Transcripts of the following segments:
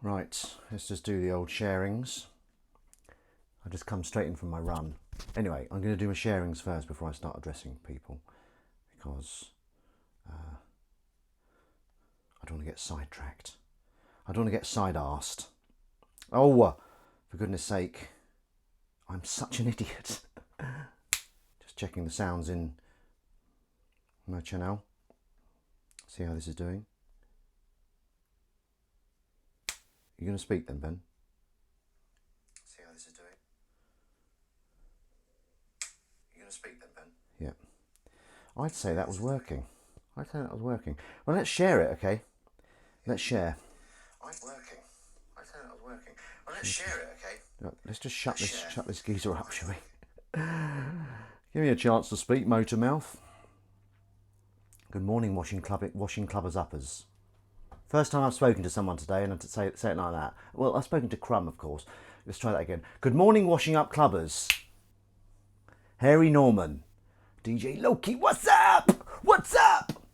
Right, let's just do the old sharings. I just come straight in from my run. Anyway, I'm going to do my sharings first before I start addressing people, because I don't want to get sidetracked. I don't want to get side-arsed. Oh, for goodness sake, I'm such an idiot. Just checking the sounds in my channel. See how this is doing. You're going to speak then, Ben? See how this is doing. You're going to speak then, Ben? Yeah. I'd say that was working. Well, let's share it, okay? Let's share. I'd say that was working. Well, let's share it, okay? Let's just shut this geezer up, shall we? Give me a chance to speak, Motormouth. Good morning, washing clubbers uppers. First time I've spoken to someone today, and I say it like that. Well, I've spoken to Crumb, of course. Let's try that again. Good morning, washing up clubbers. Harry Norman. DJ Loki, what's up? What's up?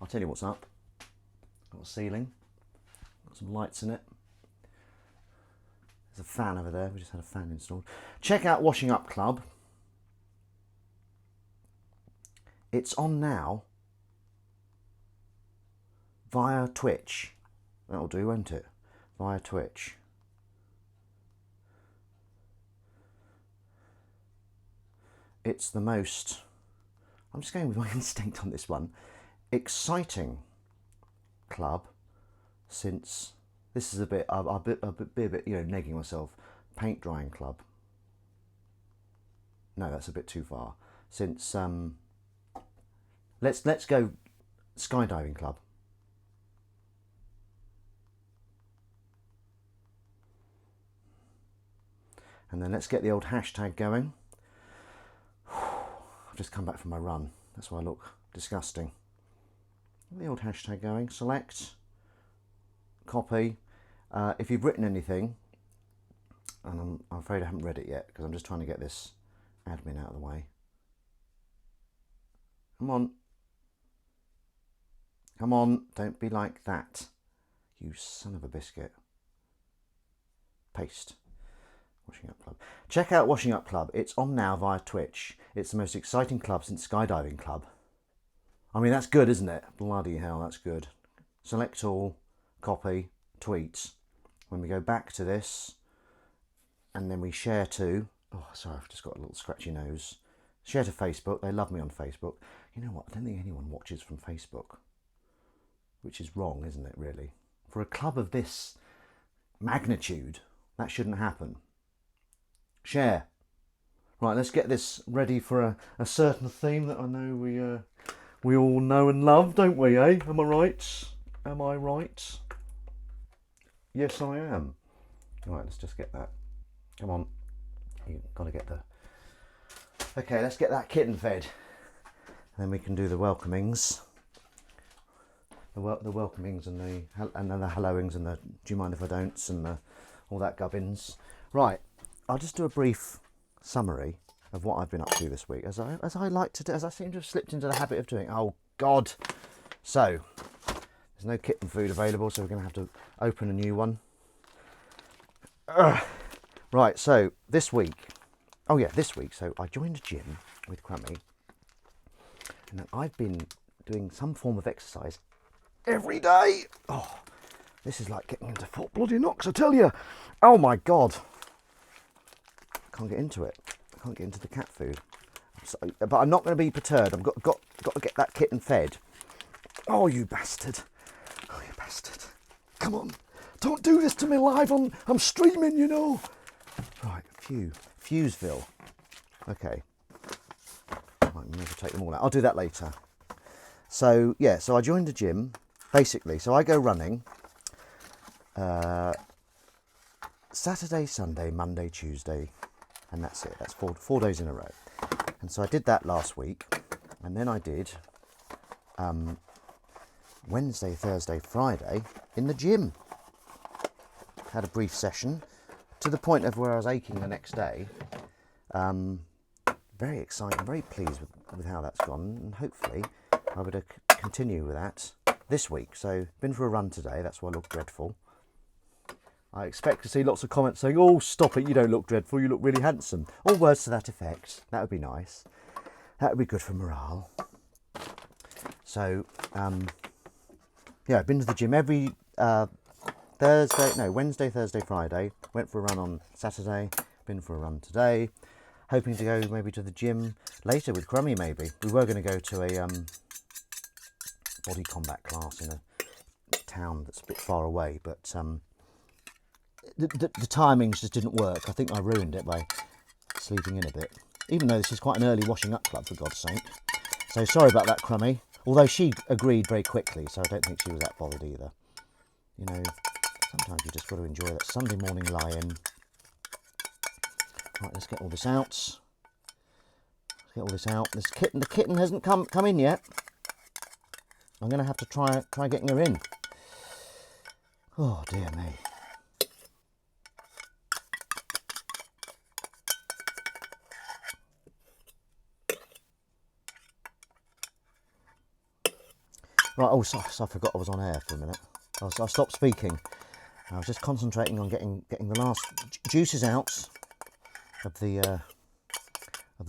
I'll tell you what's up. Got a ceiling. Got some lights in it. There's a fan over there. We just had a fan installed. Check out Washing Up Club. It's on now via Twitch. That'll do, won't it? Via Twitch. It's the most, I'm just going with my instinct on this one, exciting club since, this is a bit, I'll be a bit, negging myself, paint drying club. No, that's a bit too far. Since, let's go skydiving club. And then let's get the old hashtag going. I've just come back from my run. That's why I look disgusting. Get the old hashtag going. Select. Copy. If you've written anything, and I'm afraid I haven't read it yet because I'm just trying to get this admin out of the way. Come on. Come on. Don't be like that. You son of a biscuit. Paste. Washing Up Club. Check out Washing Up Club. It's on now via Twitch. It's the most exciting club since Skydiving Club. I mean, that's good, isn't it? Bloody hell, that's good. Select all, copy, tweets. When we go back to this, and then we share to... Oh, sorry, I've just got a little scratchy nose. Share to Facebook. They love me on Facebook. You know what? I don't think anyone watches from Facebook. Which is wrong, isn't it, really? For a club of this magnitude, that shouldn't happen. Share. Right, let's get this ready for a certain theme that I know we all know and love, don't we, eh? Am I right? Am I right? Yes, I am. Right, let's just get that. Come on. You've got to get the... Okay, let's get that kitten fed. And then we can do the welcomings. The welcomings and then the helloings and the do you mind if I don't and all that gubbins. Right. I'll just do a brief summary of what I've been up to this week, as I like to do, as I seem to have slipped into the habit of doing. Oh God! So there's no kitten food available, so we're going to have to open a new one. Right. So this week, so I joined a gym with Crummy, and I've been doing some form of exercise every day. Oh, this is like getting into Fort Bloody Knox, I tell you. Oh my God. Can't get into it. I can't get into the cat food. But I'm not going to be perturbed. I've got to get that kitten fed. Oh, you bastard. Oh, you bastard. Come on. Don't do this to me live. I'm streaming, you know. Right, Fuseville. Okay. Might need to take them all out. I'll do that later. So, yeah, so I joined a gym, basically. So I go running Saturday, Sunday, Monday, Tuesday, and that's it. That's four days in a row. And so I did that last week, and then I did Wednesday, Thursday, Friday in the gym. Had a brief session to the point of where I was aching the next day. Very excited, very pleased with how that's gone, and hopefully I would continue with that this week. So been for a run today, that's why I look dreadful. I expect to see lots of comments saying, "Oh, stop it! You don't look dreadful. You look really handsome." Or words to that effect. That would be nice. That would be good for morale. So, yeah, I've been to the gym every Wednesday, Thursday, Friday. Went for a run on Saturday. Been for a run today. Hoping to go maybe to the gym later with Crummy. Maybe we were going to go to a body combat class in a town that's a bit far away, but the timings just didn't work. I think I ruined it by sleeping in a bit, even though this is quite an early washing up club, for God's sake. So sorry about that, Crummy. Although she agreed very quickly, so I don't think she was that bothered either. You know, sometimes you just got to enjoy that Sunday morning lie-in. Right, let's get all this out. The kitten hasn't come in yet. I'm going to have to try getting her in. Oh dear me. Right, oh, so I forgot I was on air for a minute. I stopped speaking. I was just concentrating on getting the last juices out of the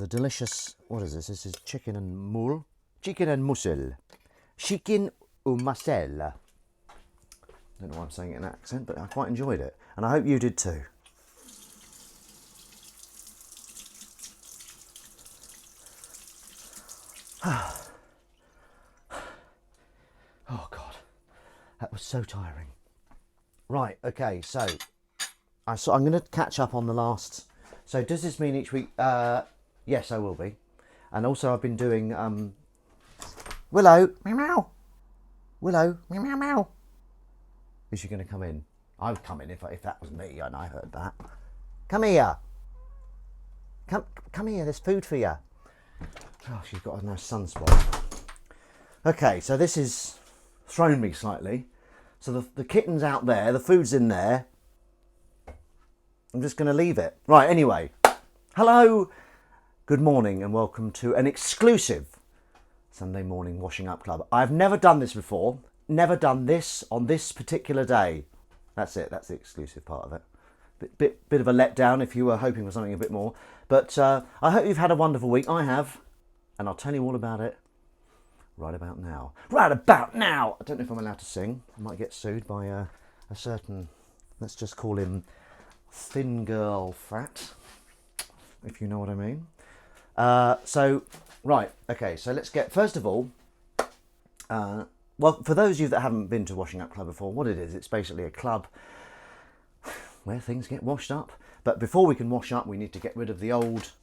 delicious. What is this? This is chicken and mussel. Chicken and mussel. Chicken ou mussel. I don't know why I'm saying it in that accent, but I quite enjoyed it, and I hope you did too. Oh God, that was so tiring. Right, okay, so I'm going to catch up on the last. So does this mean each week? Yes, I will be, and also I've been doing Willow, meow meow. Willow, meow meow meow. Is she going to come in? I would come in if that was me and I heard that. Come here. Come here. There's food for you. Oh, she's got a nice sunspot. Okay, so this has thrown me slightly. So the kitten's out there. The food's in there. I'm just going to leave it. Right. Anyway, hello, good morning, and welcome to an exclusive Sunday morning washing up club. I've never done this before. Never done this on this particular day. That's it. That's the exclusive part of it. Bit of a letdown if you were hoping for something a bit more. But I hope you've had a wonderful week. I have. And I'll tell you all about it right about now. Right about now! I don't know if I'm allowed to sing. I might get sued by a certain, let's just call him Thin Girl Fat, if you know what I mean. Right, okay, so let's get, first of all, well, for those of you that haven't been to Washing Up Club before, what it is, it's basically a club where things get washed up. But before we can wash up, we need to get rid of the old,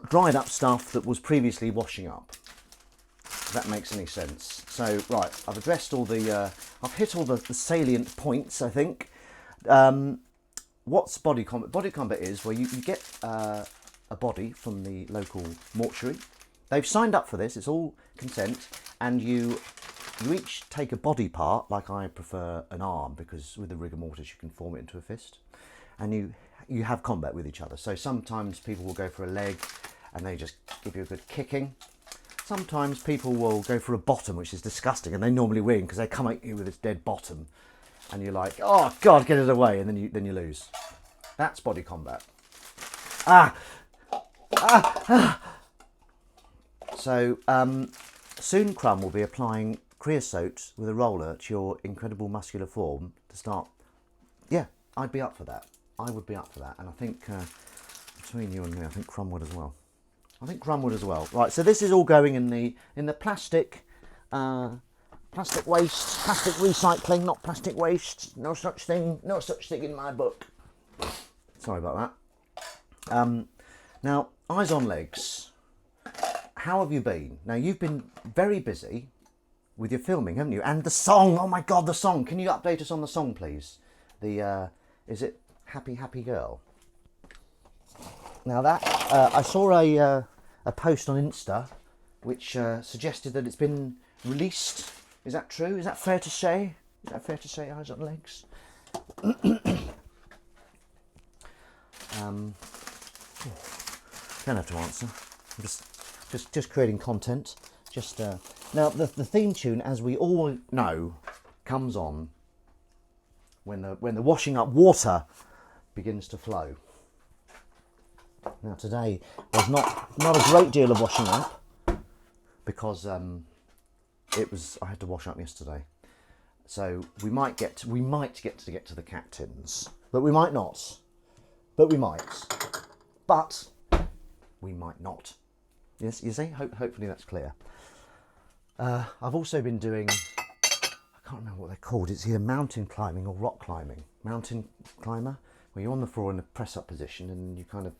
dried up stuff that was previously washing up. If that makes any sense. So, right, I've addressed all the, I've hit all the salient points, I think. What's body combat? Body combat is where you get a body from the local mortuary. They've signed up for this, it's all consent, and you each take a body part, like I prefer an arm, because with the rigor mortis you can form it into a fist, and you have combat with each other. So sometimes people will go for a leg and they just give you a good kicking. Sometimes people will go for a bottom, which is disgusting, and they normally win because they come at you with this dead bottom, and you're like, oh God, get it away, and then you lose. That's body combat. So soon Crumb will be applying creosote with a roller to your incredible muscular form to start. Yeah, I'd be up for that. I would be up for that, and I think between you and me, I think Crumb would as well. Right, so this is all going in the plastic waste, plastic recycling, not plastic waste. No such thing in my book. Sorry about that. Now, eyes on legs. How have you been? Now, you've been very busy with your filming, haven't you? And the song, oh my God, the song. Can you update us on the song, please? Is it Happy Happy Girl? Now that, I saw a post on Insta which suggested that it's been released. Is that true? Is that fair to say? Eyes on legs? Don't have to answer. I'm just creating content. Now the theme tune, as we all know, comes on when the washing up water begins to flow. Now today there's not a great deal of washing up because I had to wash up yesterday. So we might get to the cat tins, but we might not. But we might. But we might not. Yes, you see? Hopefully that's clear. I've also been doing, I can't remember what they're called. It's either mountain climbing or rock climbing. Mountain climber, where you're on the floor in a press up position and you kind of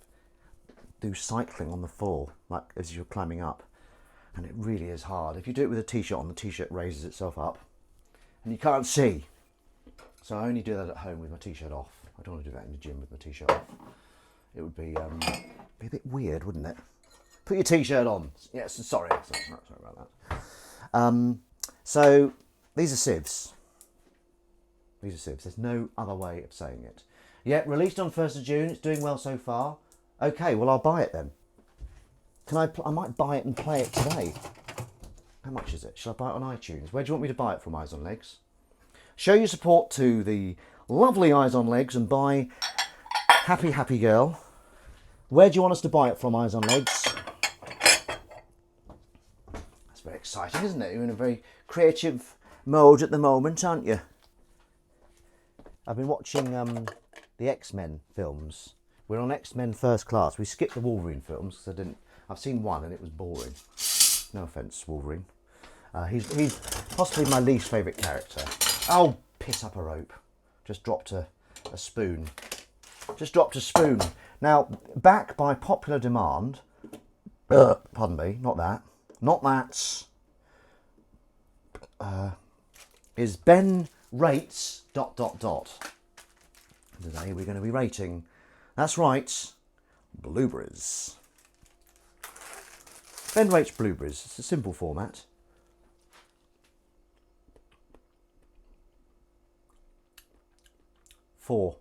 do cycling on the floor, like as you're climbing up. And it really is hard. If you do it with a t-shirt on, the t-shirt raises itself up and you can't see. So I only do that at home with my t-shirt off. I don't want to do that in the gym with my t-shirt off. It would be a bit weird, wouldn't it? Put your t-shirt on. Yes, sorry about that. So these are sieves. These are sieves. There's no other way of saying it. Yeah, released on 1st of June. It's doing well so far. Okay, well I'll buy it then. I might buy it and play it today. How much is it? Shall I buy it on iTunes? Where do you want me to buy it from, Eyes on Legs? Show your support to the lovely Eyes on Legs and buy Happy Girl. Where do you want us to buy it from, Eyes on Legs? That's very exciting, isn't it? You're in a very creative mode at the moment, aren't you? I've been watching the X-Men films. We're on X-Men First Class. We skipped the Wolverine films because I've seen one and it was boring. No offence, Wolverine. He's possibly my least favourite character. Oh, piss up a rope. Just dropped a spoon. Just dropped a spoon. Now, back by popular demand, pardon me, not that, is Ben Rates ... Today we're going to be rating, that's right, blueberries. Ben rates blueberries. It's a simple format. Four.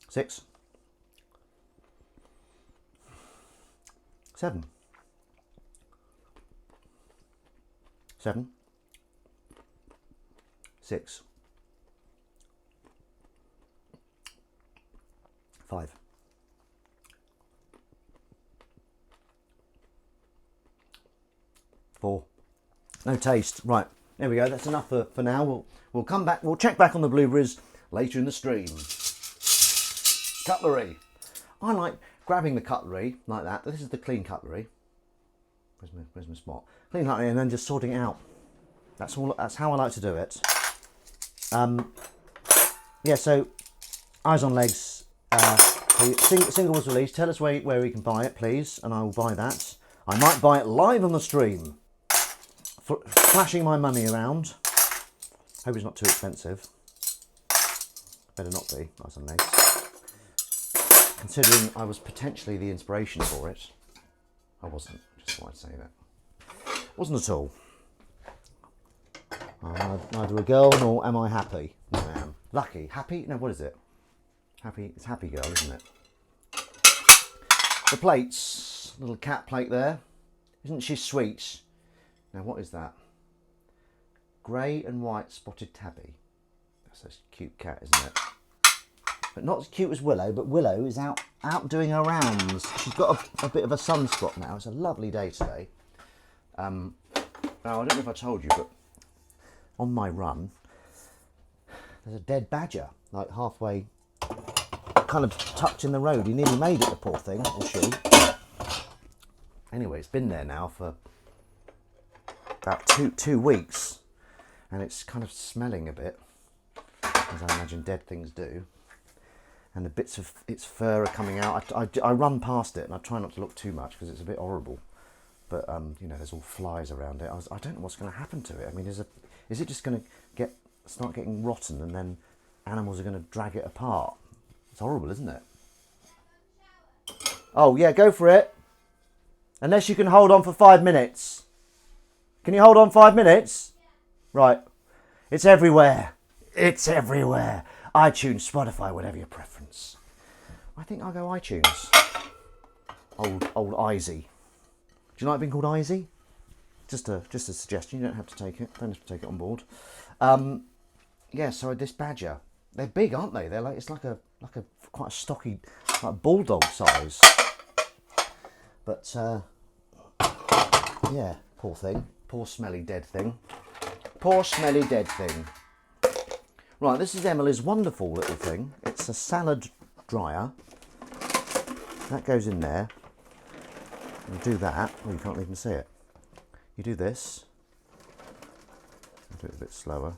6. 7. 7. 6. 5. 4. No taste. Right, there we go. That's enough for now. We'll come back. We'll check back on the blueberries later in the stream. Cutlery. I like grabbing the cutlery like that. This is the clean cutlery. Where's my spot? Clean cutlery and then just sorting it out. That's all. That's how I like to do it. Yeah. So, Eyes on Legs. Single was released. Tell us where we can buy it, please, and I will buy that. I might buy it live on the stream. Flashing my money around. Hope it's not too expensive. Better not be, Eyes on Legs. Considering I was potentially the inspiration for it. I wasn't, just thought I'd say that. Wasn't at all. I'm neither a girl nor am I happy. No, I am. Lucky. Happy? No, what is it? Happy, it's Happy Girl, isn't it? The plates. Little cat plate there. Isn't she sweet? Now, what is that? Grey and white spotted tabby. That's a cute cat, isn't it? But not as cute as Willow, but Willow is out doing her rounds. She's got a bit of a sunspot now. It's a lovely day today. Now, I don't know if I told you, but on my run, there's a dead badger, like halfway, kind of tucked in the road. He nearly made it, the poor thing, or she. Anyway, it's been there now for about two weeks, and it's kind of smelling a bit, as I imagine dead things do. And the bits of its fur are coming out. I run past it and I try not to look too much because it's a bit horrible. But you know, there's all flies around it. I don't know what's going to happen to it. I mean, is it just going to start getting rotten and then animals are going to drag it apart? It's horrible, isn't it? Oh yeah, go for it. Unless you can hold on for 5 minutes. Can you hold on 5 minutes? Right. It's everywhere. It's everywhere. iTunes, Spotify, whatever your preference. I think I'll go iTunes. Old Izzy. Do you like being called Izzy? Just a suggestion. You don't have to take it. Don't have to take it on board. Yeah. So this badger, they're big, aren't they? They're like, it's like a quite a stocky, like bulldog size. But yeah, poor thing. Poor smelly dead thing. Poor smelly dead thing. Right, this is Emily's wonderful little thing. It's a salad dryer. That goes in there. You do that. Oh, you can't even see it. You do this. I'll do it a bit slower.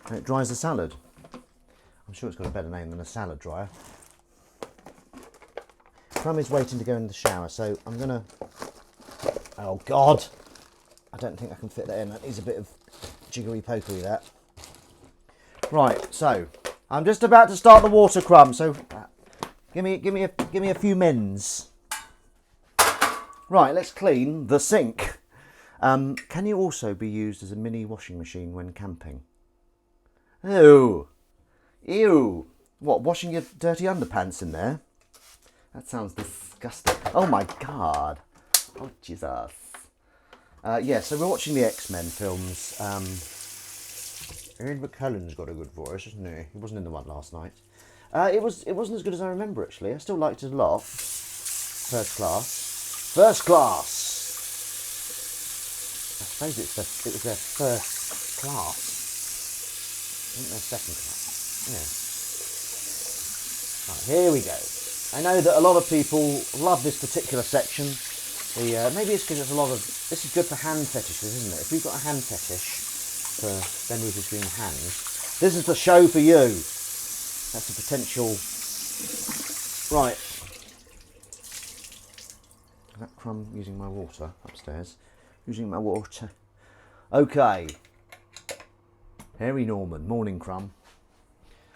And it dries the salad. I'm sure it's got a better name than a salad dryer. Crumb is waiting to go in the shower, so I'm gonna... Oh God! I don't think I can fit that in. That needs a bit of jiggery pokery, that. Right, so I'm just about to start the water, Crumb. So give me a few mins. Right, let's clean the sink. Can you also be used as a mini washing machine when camping? Ew. Ew. What, washing your dirty underpants in there? That sounds disgusting. Oh my God. Oh Jesus. Yeah, so we're watching the X-Men films. Ian McKellen's got a good voice, hasn't he? He wasn't in the one last night. It wasn't as good as I remember, actually. I still liked it a lot. First Class. First Class! I suppose it was their first class. I think their second class. Yeah. Right, here we go. I know that a lot of people love this particular section. Maybe it's because it's a lot of... This is good for hand fetishes, isn't it? If you've got a hand fetish for Ben Rufus Green hands, this is the show for you. That's a potential... Right. Is that Crumb using my water upstairs? Using my water. Okay. Harry Norman. Morning, Crumb.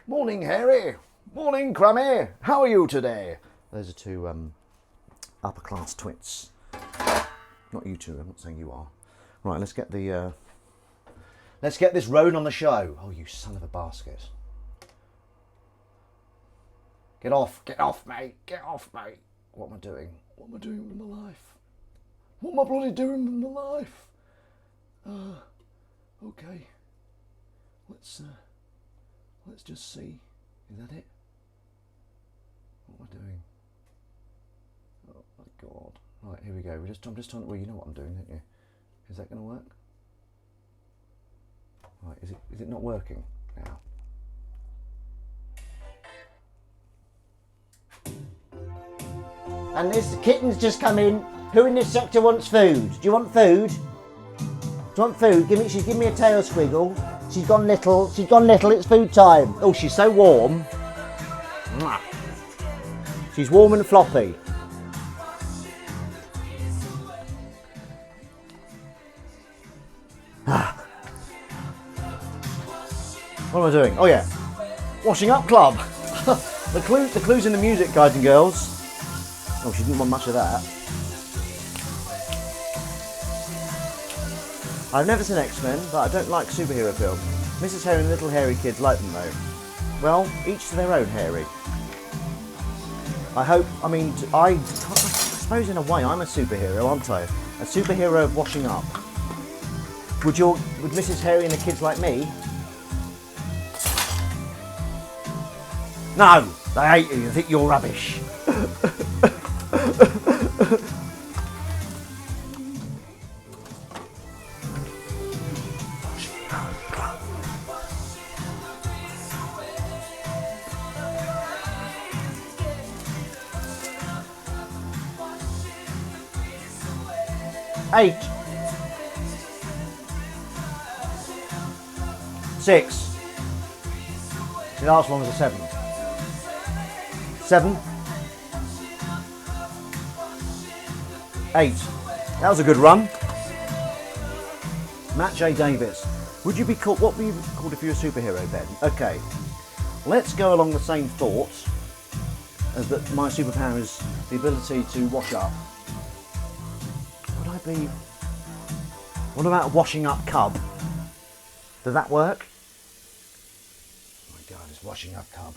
Morning, Harry. Morning, Crummy. How are you today? Those are two upper class twits. Not you two. I'm not saying you are. Right. Let's get the. Let's get this Roan on the show. Oh, you son of a basket! Get off, mate. Get off, mate. What am I doing? What am I doing with my life? What am I bloody doing with my life? Okay. Let's just see. Is that it? What am I doing? Oh my God. Right, here we go. I'm just trying to... Well, you know what I'm doing, don't you? Is that going to work? Right, is it not working now? And this kitten's just come in. Who in this sector wants food? Do you want food? Do you want food? She's giving me a tail squiggle. She's gone little. It's food time. Oh, she's so warm. She's warm and floppy. What am I doing? Oh yeah, washing up club. the clue's in the music, guys and girls. Oh, she didn't want much of that. I've never seen X-Men, but I don't like superhero films. Mrs. Harry and the little hairy kids like them though. Well, each to their own, Harry. I suppose in a way I'm a superhero, aren't I? A superhero of washing up. Would Mrs. Harry and the kids like me? No, they hate you. They think you're rubbish. Eight. 6. The last one was a 7. 7. 8. That was a good run. Matt J. Davis. Would you be called? What would you be called if you were a superhero, Ben? Okay. Let's go along the same thought as that my superpower is the ability to wash up. Would I be... What about washing up cub? Does that work? Oh my God, it's washing up cub.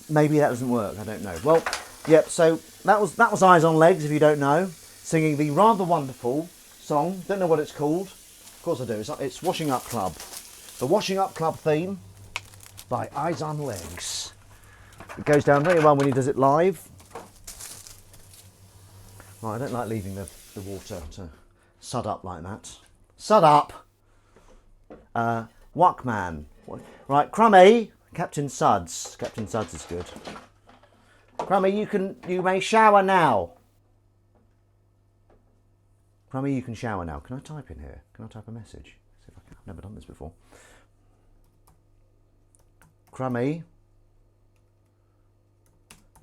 maybe that doesn't work. I don't know. Well, yep. So that was Eyes on Legs. If you don't know, singing the rather wonderful song. Don't know what it's called. Of course I do. It's Washing Up Club. The Washing Up Club theme by Eyes on Legs. It goes down very well when he does it live. Right, I don't like leaving the water to sud up like that. Sud up! Wuckman. Right, Crummy, Captain Suds. Captain Suds is good. Crummy, you may shower now. Crummy, you can shower now. Can I type in here? Can I type a message? See if I can. I've never done this before. Crummy,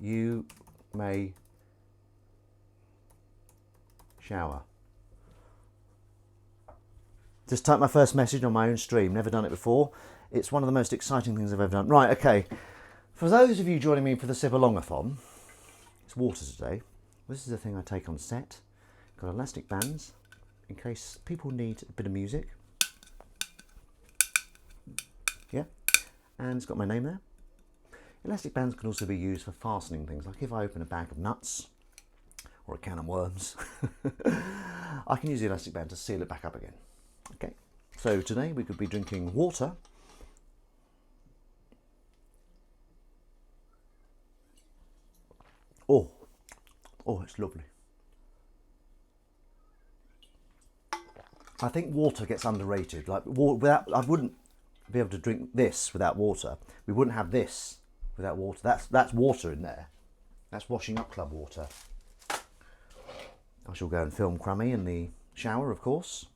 you may shower. Just type my first message on my own stream. Never done it before. It's one of the most exciting things I've ever done. Right, okay. For those of you joining me for the Sip-along-a-thon, it's water today. This is the thing I take on set. Got elastic bands in case people need a bit of music. Yeah. And it's got my name there. Elastic bands can also be used for fastening things. Like if I open a bag of nuts or a can of worms, I can use the elastic band to seal it back up again. Okay, so today we could be drinking water. Oh, it's lovely. I think water gets underrated. Like I wouldn't be able to drink this without water. We wouldn't have this without water. That's water in there. That's Washing Up Club water. I shall go and film Crummy in the shower, of course.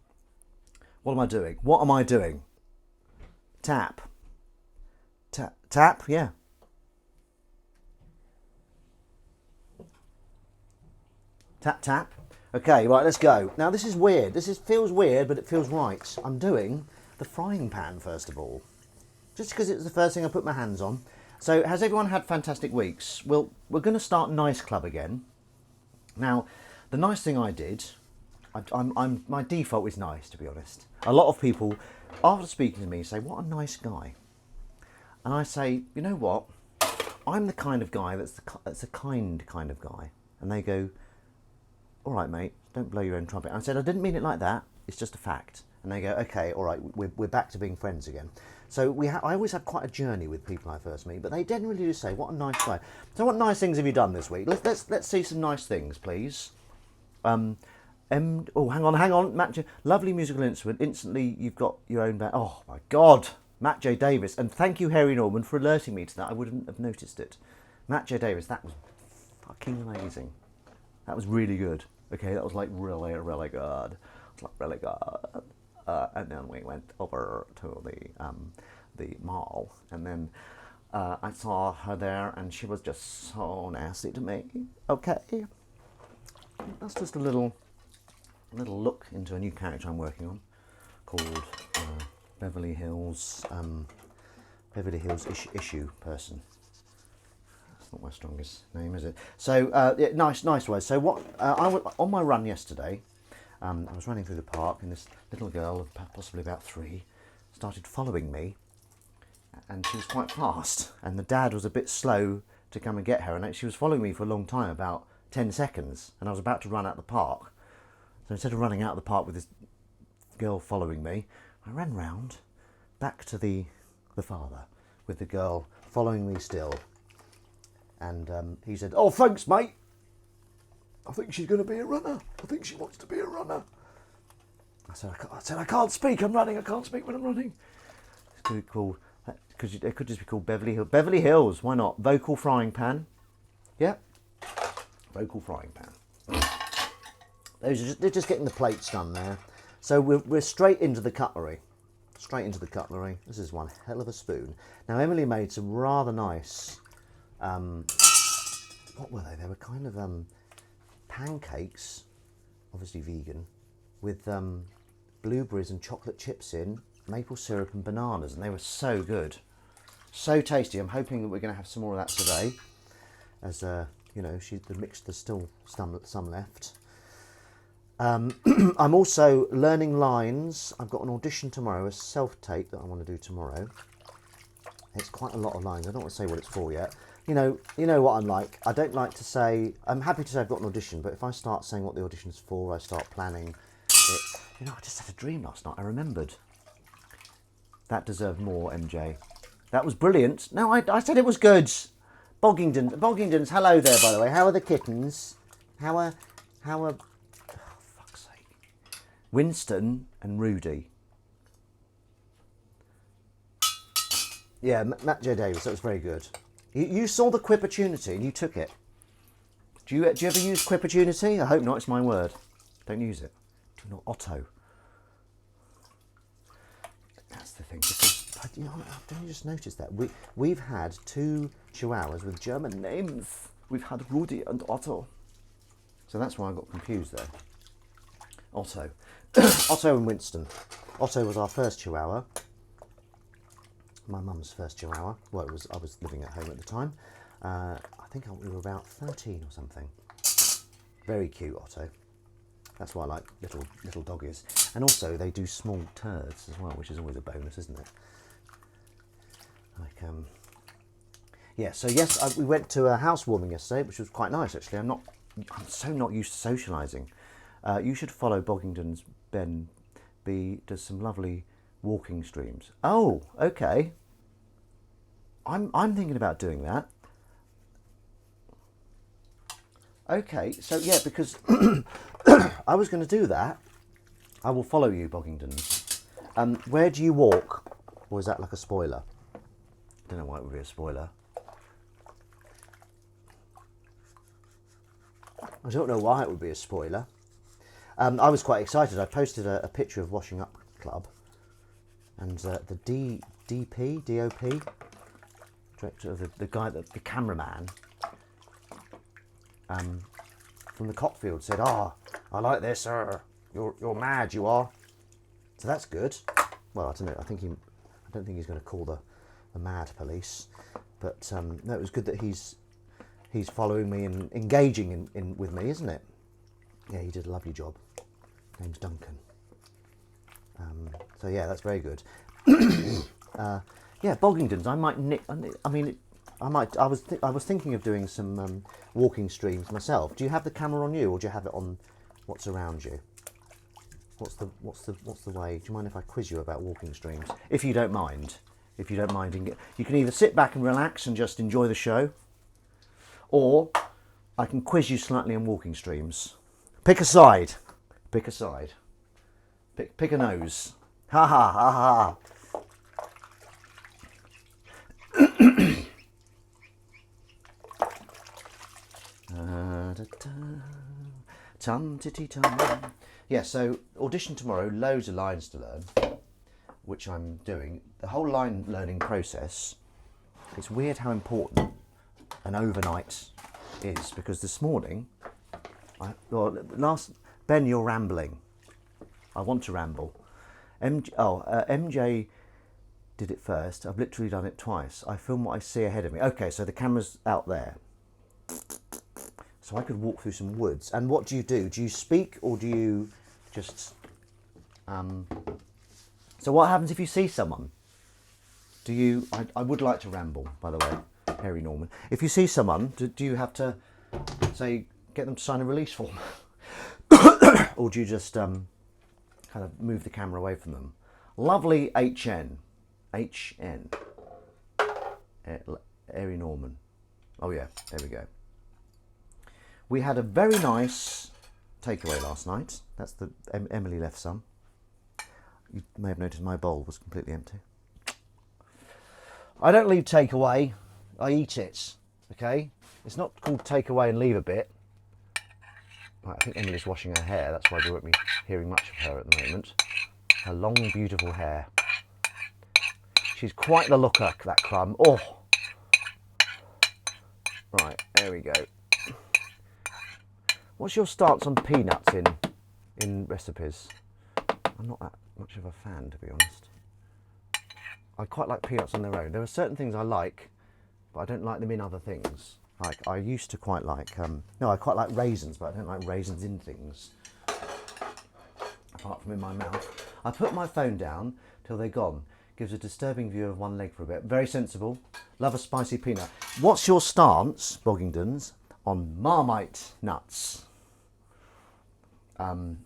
What am I doing? What am I doing? Tap. Tap, yeah. Tap, tap. Okay, right, let's go. Now, this is weird. Feels weird, but it feels right. I'm doing the frying pan, first of all. Just because it was the first thing I put my hands on. So, has everyone had fantastic weeks? Well, we're going to start Nice Club again. Now, the nice thing I did... my default is nice, to be honest. A lot of people, after speaking to me, say, what a nice guy. And I say, you know what? I'm the kind of guy that's a kind of guy. And they go, all right, mate, don't blow your own trumpet. And I said, I didn't mean it like that. It's just a fact. And they go, okay, all right, we're back to being friends again. So I always have quite a journey with people I first meet, but they generally do say, what a nice guy. So what nice things have you done this week? Let's see some nice things, please. Oh, hang on, Matt J. Lovely musical instrument. Instantly, you've got your own band. Oh, my God. Matt J. Davis. And thank you, Harry Norman, for alerting me to that. I wouldn't have noticed it. Matt J. Davis, that was fucking amazing. That was really good. Okay, that was like really, really good. It was like really good. And then we went over to the mall. And then I saw her there, and she was just so nasty to me. Okay. That's just a little look into a new character I'm working on called Beverly Hills issue person. That's not my strongest name, is it? So yeah, nice way. So what I was on my run yesterday. I was running through the park, and this little girl, possibly about 3, started following me, and she was quite fast. And the dad was a bit slow to come and get her, and she was following me for a long time, about 10 seconds, and I was about to run out the park. So instead of running out of the park with this girl following me, I ran round back to the father with the girl following me still. And he said, oh, thanks, mate. I think she's going to be a runner. I think she wants to be a runner. I said, I can't speak. I'm running. I can't speak when I'm running. It's going to be called, it could just be called Beverly Hills. Beverly Hills, why not? Vocal frying pan. Yeah. Vocal frying pan. They're just getting the plates done there. So we're straight into the cutlery. Straight into the cutlery. This is one hell of a spoon. Now, Emily made some rather nice, what were they? They were kind of pancakes, obviously vegan, with blueberries and chocolate chips in, maple syrup and bananas, and they were so good. So tasty. I'm hoping that we're going to have some more of that today, as you know, there's still some left. I'm also learning lines. I've got an audition tomorrow, a self-tape that I want to do tomorrow. It's quite a lot of lines. I don't want to say what it's for yet, You know what I'm like. I don't like to say. I'm happy to say I've got an audition, but if I start saying what the audition's for, I start planning it. You know, I just had a dream last night. I remembered. That deserved more, MJ. That was brilliant. No, I said it was good. Boggingdons. Hello there, by the way. How are the kittens? How are? Oh, fuck's sake. Winston and Rudy. Yeah, Matt J. Davis. That was very good. You saw the Quippertunity and you took it. Do you ever use Quippertunity? I hope not. It's my word. Don't use it. Do not Otto. That's the thing. Because, you know, don't you just notice that we've had 2 Chihuahuas with German names. We've had Rudy and Otto. So that's why I got confused there. Otto. Otto and Winston. Otto was our first Chihuahua. My mum's first Chihuahua. Well, I was living at home at the time. I think we were about 13 or something. Very cute, Otto. That's why I like little doggies. And also, they do small turds as well, which is always a bonus, isn't it? Like, yeah. So yes, we went to a housewarming yesterday, which was quite nice actually. I'm so not used to socialising. You should follow Boggingdon's Ben B. Does some lovely walking streams. Oh, okay. I'm thinking about doing that. Okay, so yeah, because I was going to do that. I will follow you, Boggingdons. Where do you walk? Or is that like a spoiler? I don't know why it would be a spoiler. I don't know why it would be a spoiler. I was quite excited. I posted a picture of Washing Up Club, and the DP, director of the guy, the cameraman, from the Cockfield said, "Ah, I like this, sir. You're mad, you are." So that's good. Well, I don't know. I don't think he's going to call the mad police, but no, it was good that he's following me and engaging in with me, isn't it? Yeah, he did a lovely job. Name's Duncan. So yeah, that's very good. Yeah, Boggingdons. I might nick. I mean, I was thinking of doing some walking streams myself. Do you have the camera on you, or do you have it on what's around you? What's the way? Do you mind if I quiz you about walking streams? If you don't mind. If you don't mind, you can either sit back and relax and just enjoy the show, or I can quiz you slightly on walking streams. Pick a side. Pick a side. Pick a nose. Ha ha ha ha. Yeah, so audition tomorrow, loads of lines to learn, which I'm doing. The whole line learning process, it's weird how important an overnight is, because this morning, Ben, you're rambling. I want to ramble. MJ did it first. I've literally done it twice. I film what I see ahead of me. Okay, so the camera's out there. So I could walk through some woods. And what do you do? Do you speak, or do you just... So what happens if you see someone? Do you... I would like to ramble, by the way, Harry Norman. If you see someone, do you have to, say, get them to sign a release form? Or do you just kind of move the camera away from them? Lovely HN. Harry Norman. Oh yeah, there we go. We had a very nice takeaway last night. That's the Emily left some. You may have noticed my bowl was completely empty. I don't leave takeaway. I eat it. Okay? It's not called takeaway and leave a bit. Right, I think Emily's washing her hair. That's why you won't be hearing much of her at the moment. Her long, beautiful hair. She's quite the looker, that Crumb. Oh. Right, there we go. What's your stance on peanuts in recipes? I'm not that much of a fan, to be honest. I quite like peanuts on their own. There are certain things I like, but I don't like them in other things. Like, I used to quite like, no, I quite like raisins, but I don't like raisins in things. Apart from in my mouth. I put my phone down till they're gone. Gives a disturbing view of one leg for a bit. Very sensible. Love a spicy peanut. What's your stance, Boggingdons, on Marmite nuts? I've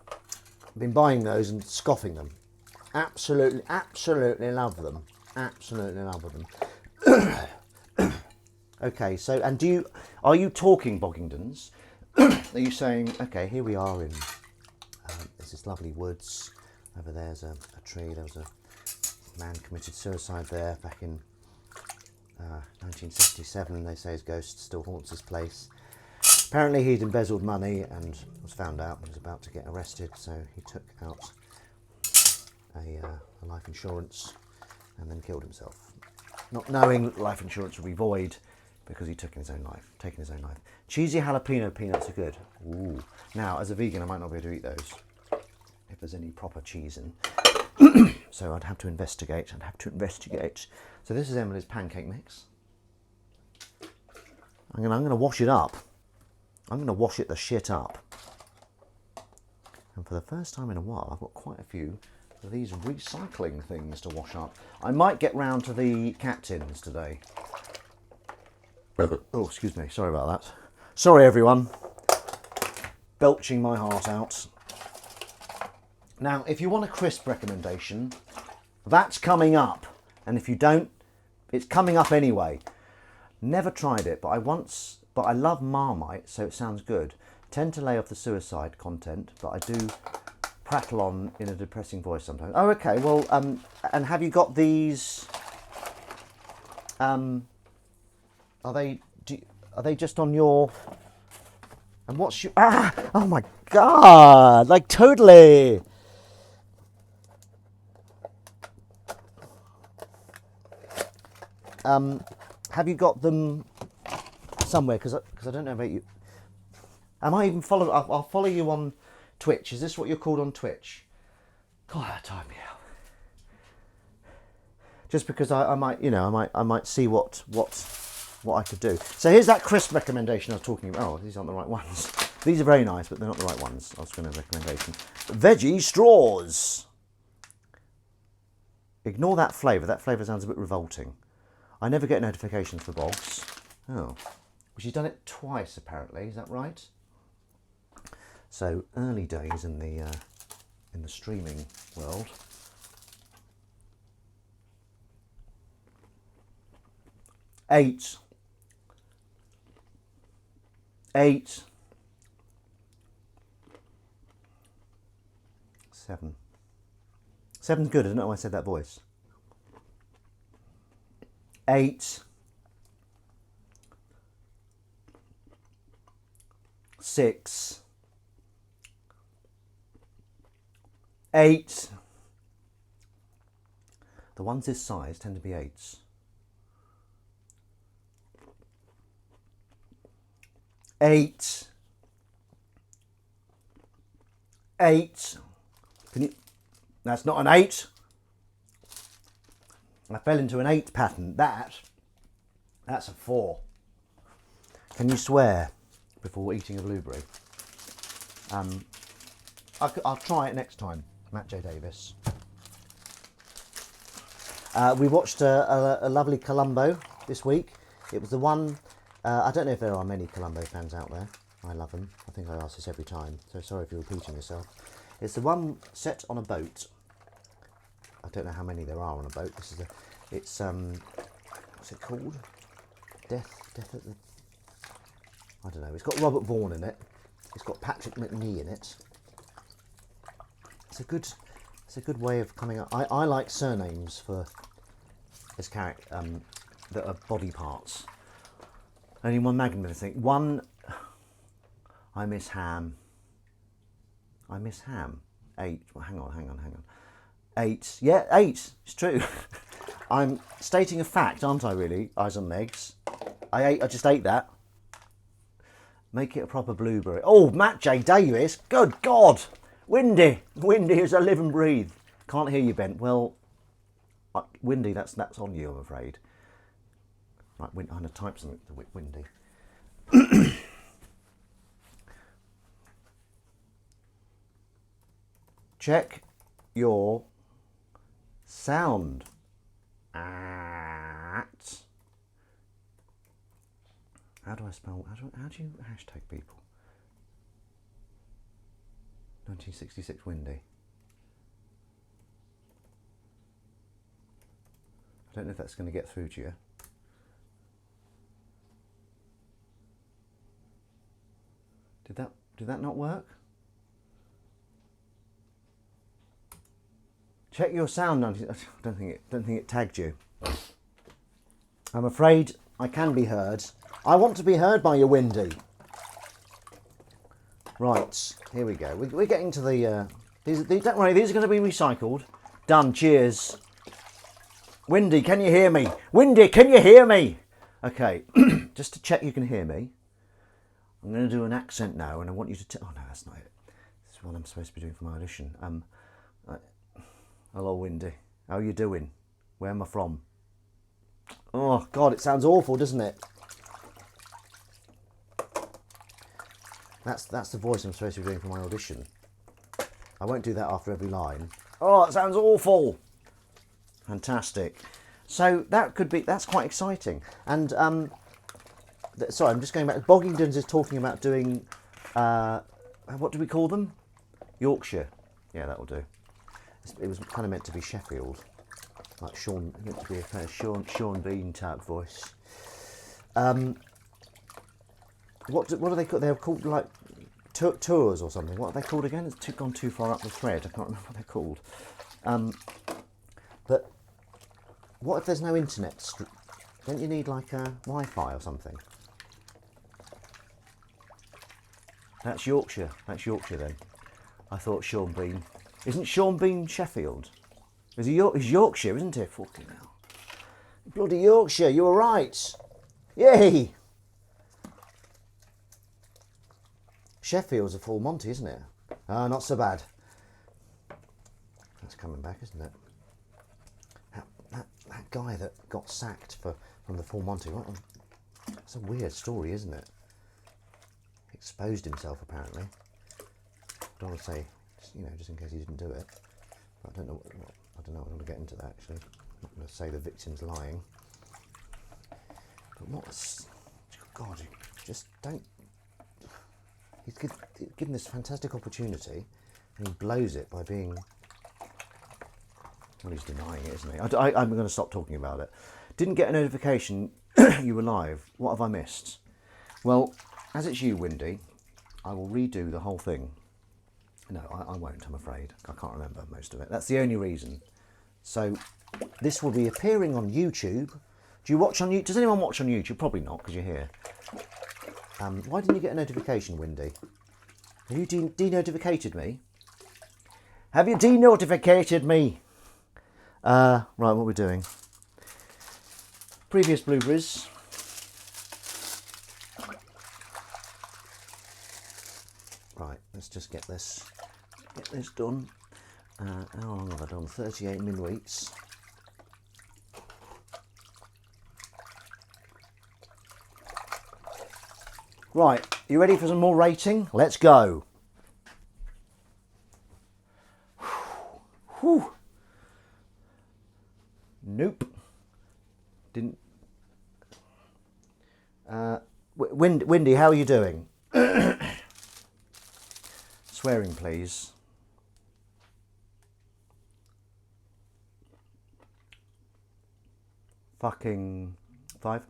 been buying those and scoffing them. Absolutely, absolutely love them. Absolutely love them. Okay, so, and are you talking, Boggingdons? Are you saying, okay, here we are in, there's this lovely woods, over there's a tree, there was a man committed suicide there back in 1977, they say his ghost still haunts this place. Apparently he'd embezzled money and was found out and was about to get arrested, so he took out a life insurance and then killed himself. Not knowing that life insurance would be void because he took his own life, Cheesy jalapeno peanuts are good. Ooh. Now, as a vegan, I might not be able to eat those if there's any proper cheese in. So I'd have to investigate. So this is Emily's pancake mix. I'm gonna wash it up. I'm gonna wash it the shit up. And for the first time in a while, I've got quite a few of these recycling things to wash up. I might get round to the cat tins today. Oh, excuse me. Sorry about that. Sorry, everyone. Belching my heart out. Now, if you want a crisp recommendation, that's coming up. And if you don't, it's coming up anyway. Never tried it, but I love Marmite, so it sounds good. Tend to lay off the suicide content, but I do prattle on in a depressing voice sometimes. Oh, okay. Well, and have you got these? Are they just on your? And what's your? Ah! Oh my God! Like totally. Have you got them somewhere? Because I don't know about you. Am I even follow? I'll follow you on Twitch. Is this what you're called on Twitch? God, that tired me out. Just because I might see what I could do. So here's that crisp recommendation I was talking about. Oh, these aren't the right ones. These are very nice, but they're not the right ones. I was going to recommendation. Veggie straws. Ignore that flavour. That flavour sounds a bit revolting. I never get notifications for Bogs. Oh. Well, she's done it twice, apparently. Is that right? So, early days in the streaming world. Eight. 7. 7's good. I don't know why I said that voice. 8. 6. 8. The ones this size tend to be 8s. 8. 8. Can you? That's not an 8. I fell into an 8 pattern. That's a 4. Can you swear before eating a blueberry? I'll try it next time. Matt J. Davis. We watched a lovely Columbo this week. It was the one. I don't know if there are many Columbo fans out there. I love them. I think I ask this every time, so sorry if you're repeating yourself. It's the one set on a boat. I don't know how many there are on a boat. It's what's it called? Death at the. I don't know. It's got Robert Vaughan in it. It's got Patrick Macnee in it. It's a good way of coming up. I like surnames for this character that are body parts. Only one Magnum, I think. One. I miss Ham. 8. Well, hang on. 8. Yeah, 8. It's true. I'm stating a fact, aren't I? Really, eyes on legs. I just ate that. Make it a proper blueberry. Oh, Matt J. Davis. Good God. Windy as I live and breathe. Can't hear you, Ben. Well, Windy, that's on you, I'm afraid. Right, I'm going to type something to Windy. Check your sound, at. How do I spell? How do you hashtag people? 1966 Windy. I don't know if that's going to get through to you. Did that not work? Check your sound. I don't think it tagged you. I'm afraid I can be heard. I want to be heard by you, Windy. Right, here we go. We're getting to the. These don't worry. These are going to be recycled. Done. Cheers. Windy, can you hear me? Windy, can you hear me? Okay, just to check you can hear me. I'm going to do an accent now, and I want you to. Oh no, that's not it. This is what I'm supposed to be doing for my audition. Hello, Windy. How are you doing? Where am I from? Oh God, it sounds awful, doesn't it? That's the voice I'm supposed to be doing for my audition. I won't do that after every line. Oh, it sounds awful. Fantastic. So that's quite exciting. And sorry, I'm just going back. Boggingdons is talking about doing what do we call them? Yorkshire. Yeah, that'll do. It was kind of meant to be Sheffield, like Sean, meant to be a kind of Sean Bean type voice. What do they call? They're called like tours or something. What are they called again? It's gone too far up the thread. I can't remember what they're called. But what if there's no internet? Don't you need like a Wi-Fi or something? That's Yorkshire. That's Yorkshire then. I thought Sean Bean. Isn't Sean Bean Sheffield? He's Yorkshire, isn't he? Fucking hell. Bloody Yorkshire, you were right. Yay! Sheffield's a full Monty, isn't it? Ah, not so bad. That's coming back, isn't it? That guy that got sacked from the full Monty, right? That's a weird story, isn't it? Exposed himself, apparently. I don't want to say, just in case he didn't do it. But I don't know. I don't want to get into that. Actually, I'm not going to say the victim's lying. But what's God? Just don't. He's given this fantastic opportunity, and he blows it by being. Well, he's denying it, isn't he? I'm going to stop talking about it. Didn't get a notification you were live. What have I missed? Well, as it's you, Windy, I will redo the whole thing. No, I won't, I'm afraid. I can't remember most of it. That's the only reason. So, this will be appearing on YouTube. Do you watch on YouTube? Does anyone watch on YouTube? Probably not, because you're here. Why didn't you get a notification, Windy? Have you denotificated me? Have you denotificated me? Right, what we're doing. Previous blueberries. Right, let's just get this done. How long have I done? 38 minuets. Right, you ready for some more rating? Let's go. Whew. Nope. Didn't. Windy, how are you doing? Swearing, please. Fucking 5.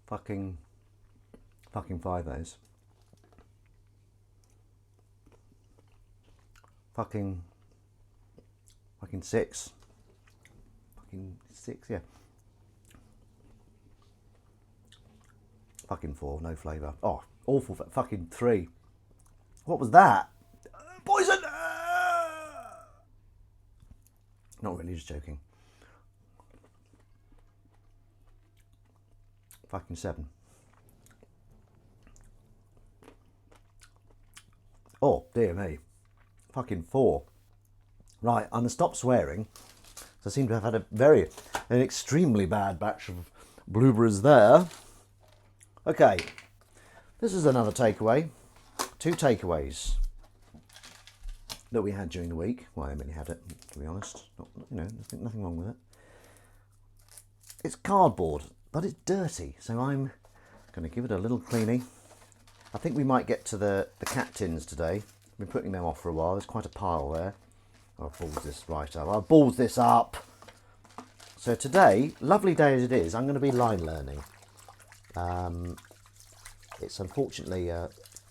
Fucking 5, that is. Fucking 6. Fucking 6, yeah. Fucking 4, no flavour. Oh, awful. Fucking 3. What was that? Poison! Not really, just joking. Fucking 7. Oh, dear me. Fucking 4. Right, I'm going to stop swearing. I seem to have had an extremely bad batch of blueberries there. Okay, this is another takeaway. 2 takeaways. that we had during the week. Well, Emily had it, to be honest. Nothing wrong with it. It's cardboard, but it's dirty, so I'm going to give it a little cleaning. I think we might get to the cat tins today. I've been putting them off for a while. There's quite a pile there. I'll balls this right up. I'll balls this up. So today, lovely day as it is, I'm going to be line learning. It's unfortunately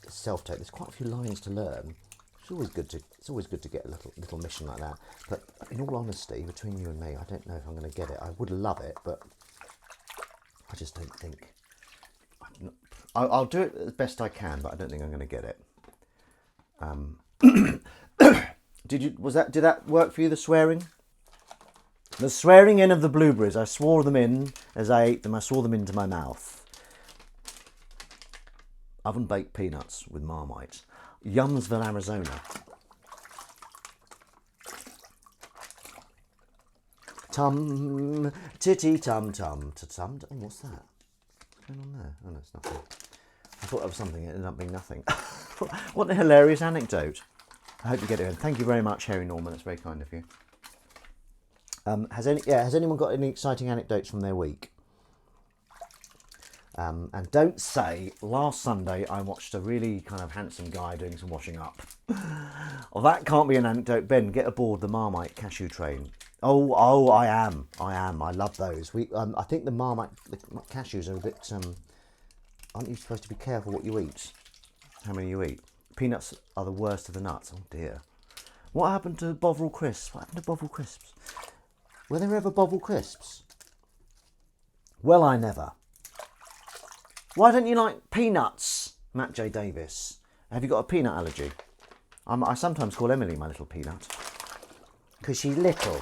self-tape. There's quite a few lines to learn. It's always good to get a little mission like that. But in all honesty, between you and me, I don't know if I'm going to get it. I would love it, but I just don't think. I'll do it as best I can, but I don't think I'm going to get it. Did that work for you? The swearing? The swearing in of the blueberries. I swore them in as I ate them. I swore them into my mouth. Oven baked peanuts with Marmite. Youngsville, Arizona. Tum, titty tum tum tum. Oh, what's that? What's going on there? Oh, no, it's nothing. I thought that was something. It ended up being nothing. What a hilarious anecdote. I hope you get it in. Thank you very much, Harry Norman. That's very kind of you. Has anyone got any exciting anecdotes from their week? And don't say, last Sunday I watched a really kind of handsome guy doing some washing up. Well, that can't be an anecdote. Ben, get aboard the Marmite cashew train. Oh, I am. I love those. I think the Marmite cashews are a bit. Aren't you supposed to be careful what you eat? How many you eat? Peanuts are the worst of the nuts. Oh dear. What happened to Bovril crisps? Were there ever Bovril crisps? Well, I never. Why don't you like peanuts, Matt J. Davis? Have you got a peanut allergy? I sometimes call Emily my little peanut. Because she's little.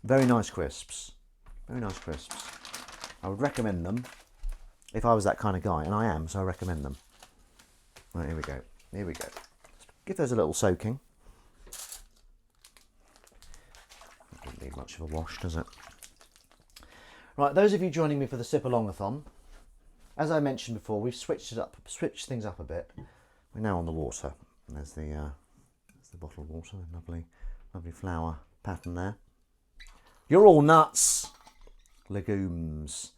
Very nice crisps. Very nice crisps. I would recommend them if I was that kind of guy, and I am, so I recommend them. Right, here we go. Give those a little soaking. Doesn't need much of a wash, does it? Right, those of you joining me for the Sip-along-a-thon, as I mentioned before, we've switched things up a bit. We're now on the water. And there's the bottled water, lovely flower pattern there. You're all nuts. Legumes.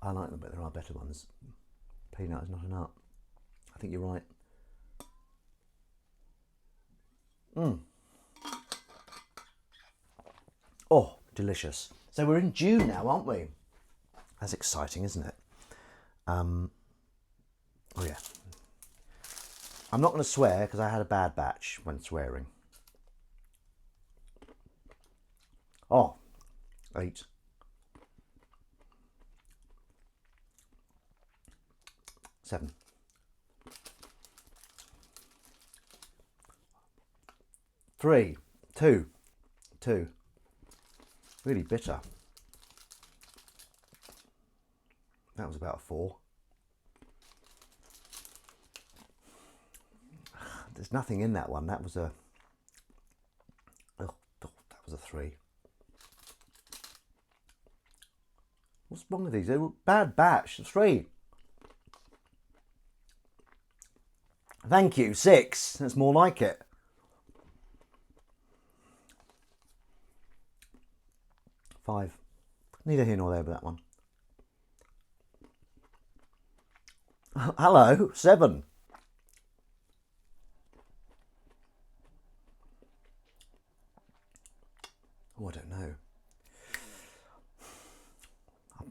I like them, but there are better ones. Peanut is not a nut. I think you're right. Oh, delicious. So we're in June now, aren't we? That's exciting, isn't it? Oh yeah. I'm not going to swear because I had a bad batch when swearing. Oh, 8. Seven. 3. 2. Really bitter. That was about 4. There's nothing in that one. That was a 3. What's wrong with these? They were bad batch. 3. Thank you. 6. That's more like it. Five. Neither here nor there with that one. Hello. 7. Oh, I don't know.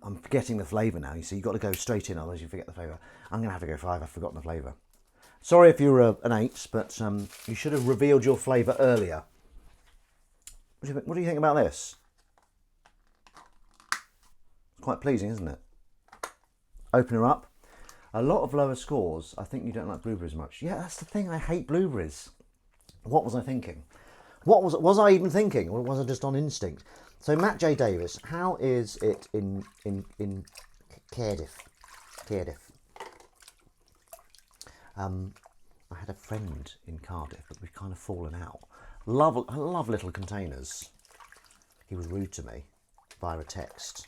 I'm forgetting the flavour now. You see, you've got to go straight in, otherwise you forget the flavour. I'm going to have to go 5. I've forgotten the flavour. Sorry if you were an 8, but you should have revealed your flavour earlier. What do you think about this? It's quite pleasing, isn't it? Open her up. A lot of lower scores. I think you don't like blueberries much. Yeah, that's the thing. I hate blueberries. What was I thinking? Was I even thinking, or was I just on instinct? So Matt J. Davis, how is it in Cardiff? I had a friend in Cardiff, but we've kind of fallen out. I love little containers. He was rude to me. via a text,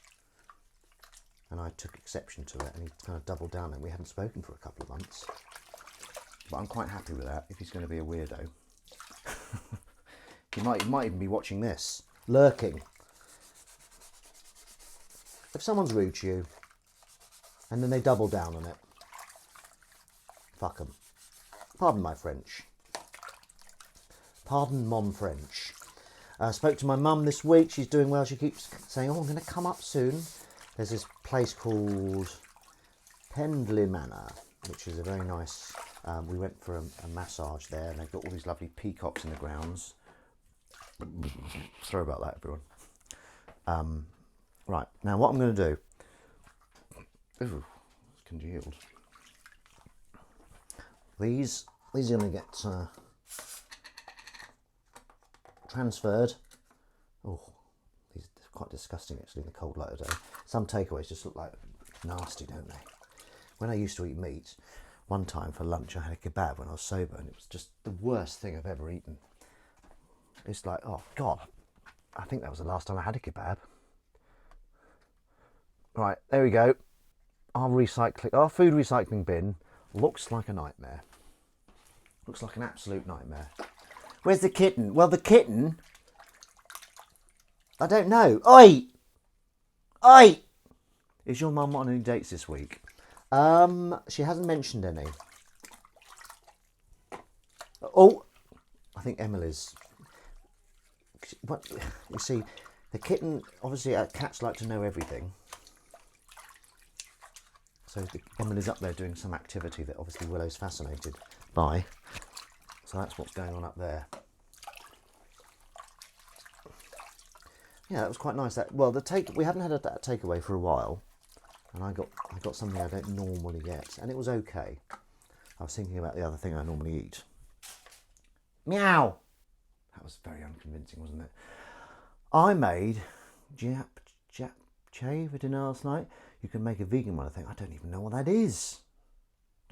and I took exception to it, and he kind of doubled down, and we hadn't spoken for a couple of months. But I'm quite happy with that, if he's going to be a weirdo. He might even be watching this, lurking. If someone's rude to you, and then they double down on it, fuck them. Pardon my French. Pardon mon French. I spoke to my mum this week. She's doing well. She keeps saying, oh, I'm going to come up soon. There's this place called Pendley Manor, which is a very nice... we went for a massage there, and they've got all these lovely peacocks in the grounds. Sorry about that, everyone. Right, now what I'm going to do... Ooh, it's congealed. These are going to get transferred. Oh, these are quite disgusting actually in the cold light of day. Some takeaways just look like nasty, don't they? When I used to eat meat, one time for lunch I had a kebab when I was sober, and it was just the worst thing I've ever eaten. It's like, oh God, I think that was the last time I had a kebab. Right, there we go. Our food recycling bin looks like a nightmare. Looks like an absolute nightmare. Where's the kitten? Well, the kitten... I don't know. Oi! Oi! Is your mum on any dates this week? She hasn't mentioned any. Oh! I think Emily's... What? You see, the kitten... Obviously, cats like to know everything. So Emily's up there doing some activity that obviously Willow's fascinated by. So that's what's going on up there. Yeah, that was quite nice. We haven't had that takeaway for a while, and I got something I don't normally get, and it was okay. I was thinking about the other thing I normally eat. Meow. That was very unconvincing, wasn't it? I made japchae for dinner last night. You can make a vegan one, I think. I don't even know what that is.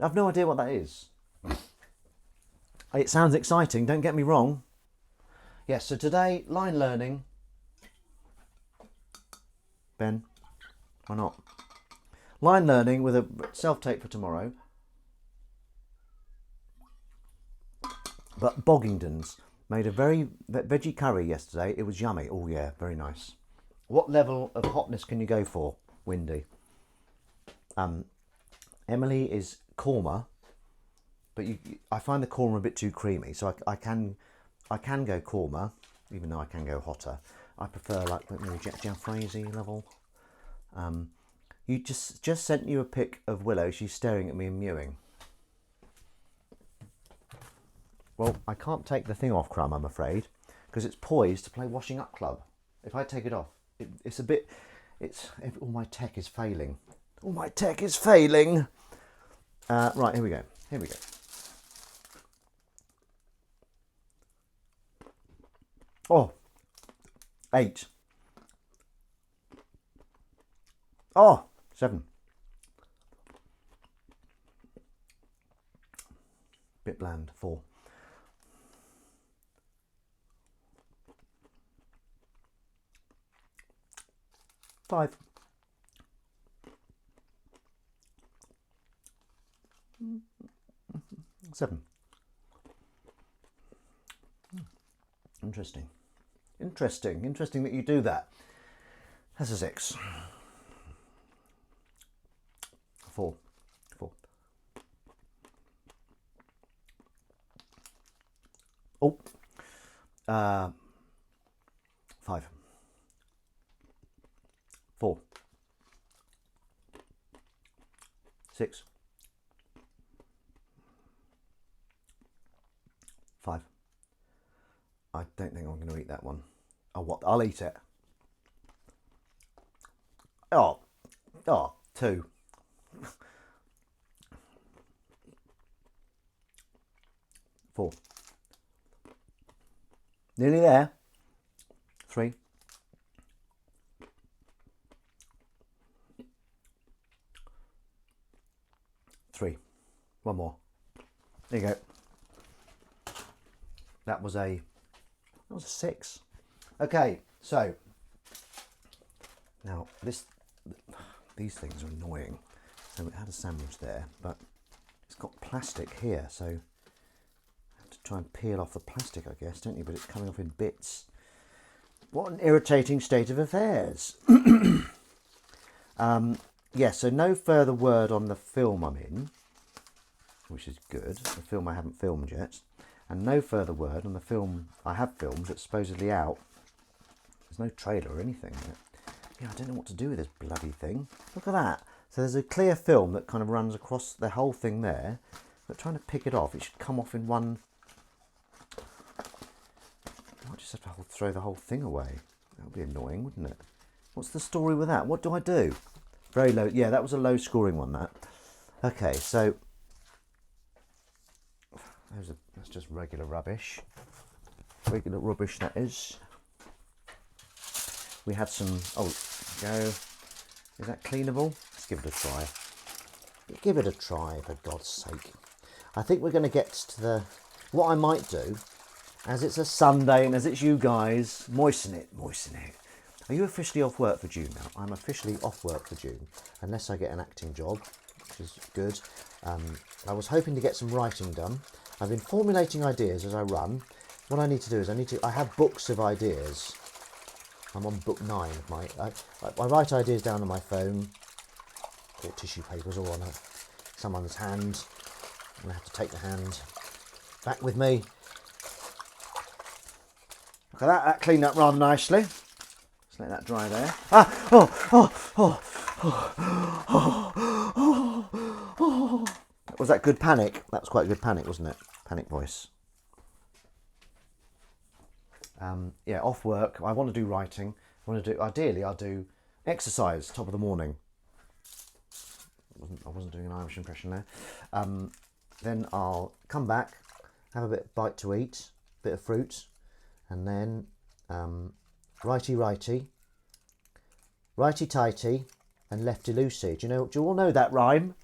I've no idea what that is. It sounds exciting, don't get me wrong. Yes, so today, line learning. Ben, why not? Line learning with a self-tape for tomorrow. But Boggingdon's made a very veggie curry yesterday. It was yummy. Oh yeah, very nice. What level of hotness can you go for, Windy? Emily is korma, but I find the korma a bit too creamy, so I can go korma, even though I can go hotter. I prefer like maybe Jalfrezi level. You just sent you a pic of Willow. She's staring at me and mewing. Well, I can't take the thing off, Crumb, I'm afraid, because it's poised to play Washing Up Club. If I take it off, all my tech is failing. All my tech is failing. Right, here we go. Here we go. Oh, 8. Oh, 7. Bit bland. 4. 5. 7. Interesting. Interesting that you do that. That's a 6. 4. 4. Oh. 5. 4. 6. 5. I don't think I'm going to eat that one. Oh, what? I'll eat it. Oh, 2. 4. Nearly there. 3. 3. One more. There you go. That was a 6. Okay, so Now, these things are annoying. So it had a sandwich there, but it's got plastic here, so I have to try and peel off the plastic, I guess, don't you? But it's coming off in bits. What an irritating state of affairs. Yeah, so no further word on the film I'm in, which is good. The film I haven't filmed yet. And no further word on the film I have filmed that's supposedly out. There's no trailer or anything yet. Yeah, I don't know what to do with this bloody thing. Look at that. So there's a clear film that kind of runs across the whole thing there. But trying to pick it off, it should come off in one... I might just have to throw the whole thing away. That would be annoying, wouldn't it? What's the story with that? What do I do? Very low. Yeah, that was a low scoring one, that. Okay, so... That's just regular rubbish. Regular rubbish, that is. We had some... Oh, there we go. Is that cleanable? Let's give it a try. Give it a try, for God's sake. I think we're going to get to the... What I might do, as it's a Sunday and as it's you guys, moisten it, moisten it. Are you officially off work for June now? I'm officially off work for June, unless I get an acting job, which is good. I was hoping to get some writing done. I've been formulating ideas as I run. What I need to do is I have books of ideas. I'm on book 9 of my... I write ideas down on my phone, or tissue papers, or on someone's hand. I'm going to have to take the hand back with me. Look at that, that cleaned up rather nicely. Let's let that dry there. Was that good panic? That was quite a good panic, wasn't it? Panic voice. Yeah, off work. I want to do writing. Ideally, I'll do exercise top of the morning. I wasn't doing an Irish impression there. Then I'll come back, have a bite to eat, bit of fruit, and then righty-tighty, and lefty-loosey. Do you all know that rhyme?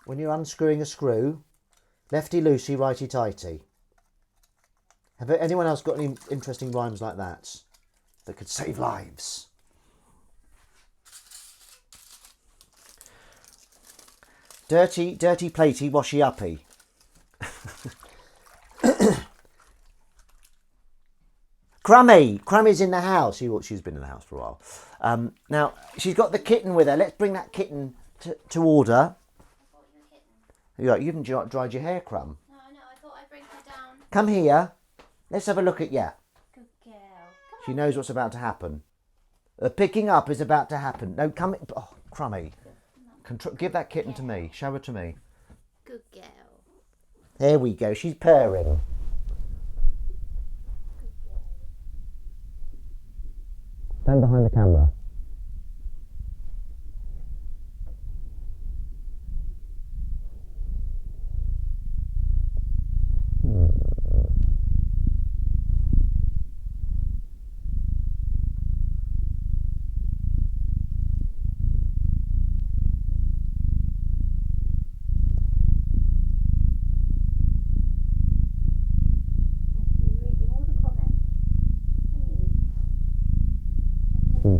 When you're unscrewing a screw, lefty-loosey, righty-tighty. Have anyone else got any interesting rhymes like that could save lives? Dirty, platey, washy uppy. Crummy's in the house. She's been in the house for a while. Now, she's got the kitten with her. Let's bring that kitten to order. You haven't dried your hair, Crumb. No, I thought I'd bring her down. Come here. Let's have a look at you. Good girl. She knows what's about to happen. The picking up is about to happen. No, come... Oh, Crummy. Give that kitten to me. Show her to me. Good girl. There we go. She's purring. Stand behind the camera.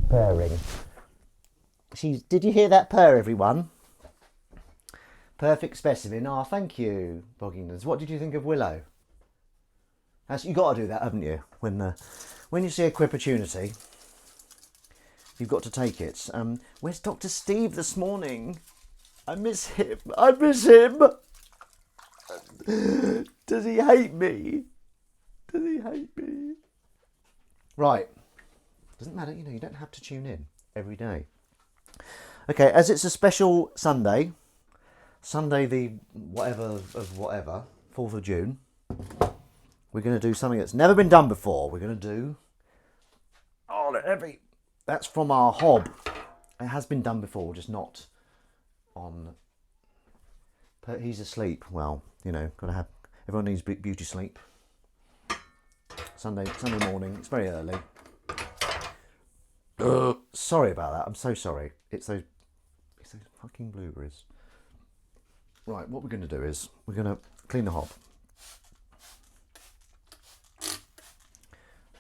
Purring. Did you hear that purr, everyone? Perfect specimen. Oh, thank you, Boggingtons. What did you think of Willow? You got to do that, haven't you? When you see a opportunity, you've got to take it. Where's Dr. Steve this morning? I miss him. I miss him. Does he hate me? Does he hate me? Right. Doesn't matter, you don't have to tune in every day. Okay, as it's a special Sunday the whatever, 4th of June, we're going to do something that's never been done before. We're going to do... Oh, heavy. That's from our hob. It has been done before, just not on... He's asleep. Well, got to have... Everyone needs beauty sleep. Sunday morning. It's very early. Sorry about that. I'm so sorry. It's those fucking blueberries. Right, what we're going to do is we're going to clean the hob.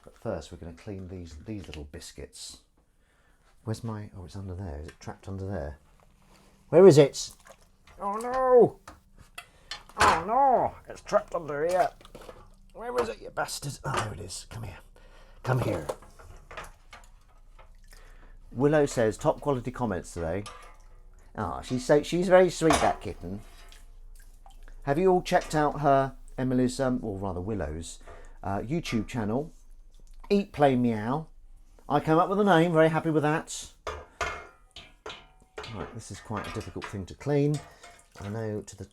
But first, we're going to clean these little biscuits. Where's my... Oh, it's under there. Is it trapped under there? Where is it? Oh, no! Oh, no! It's trapped under here. Where is it, you bastard? Oh, there it is. Come here. Come here. Willow says, top quality comments today. Ah, she's very sweet, that kitten. Have you all checked out her, Emily's, or rather Willow's, YouTube channel? Eat, Play, Meow. I came up with a name, very happy with that. Right, this is quite a difficult thing to clean. I know to the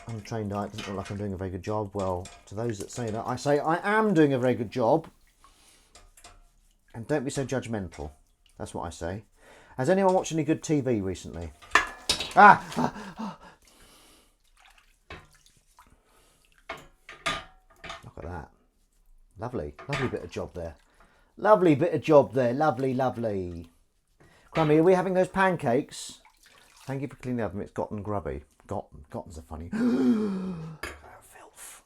untrained eye it doesn't look like I'm doing a very good job. Well, to those that say that, I say I am doing a very good job. And don't be so judgmental. That's what I say. Has anyone watched any good TV recently? Look at that. Lovely. Lovely bit of job there. Lovely bit of job there. Lovely, lovely. Crummy, are we having those pancakes? Thank you for cleaning the oven. It's gotten grubby. Gotten's a funny... Filth.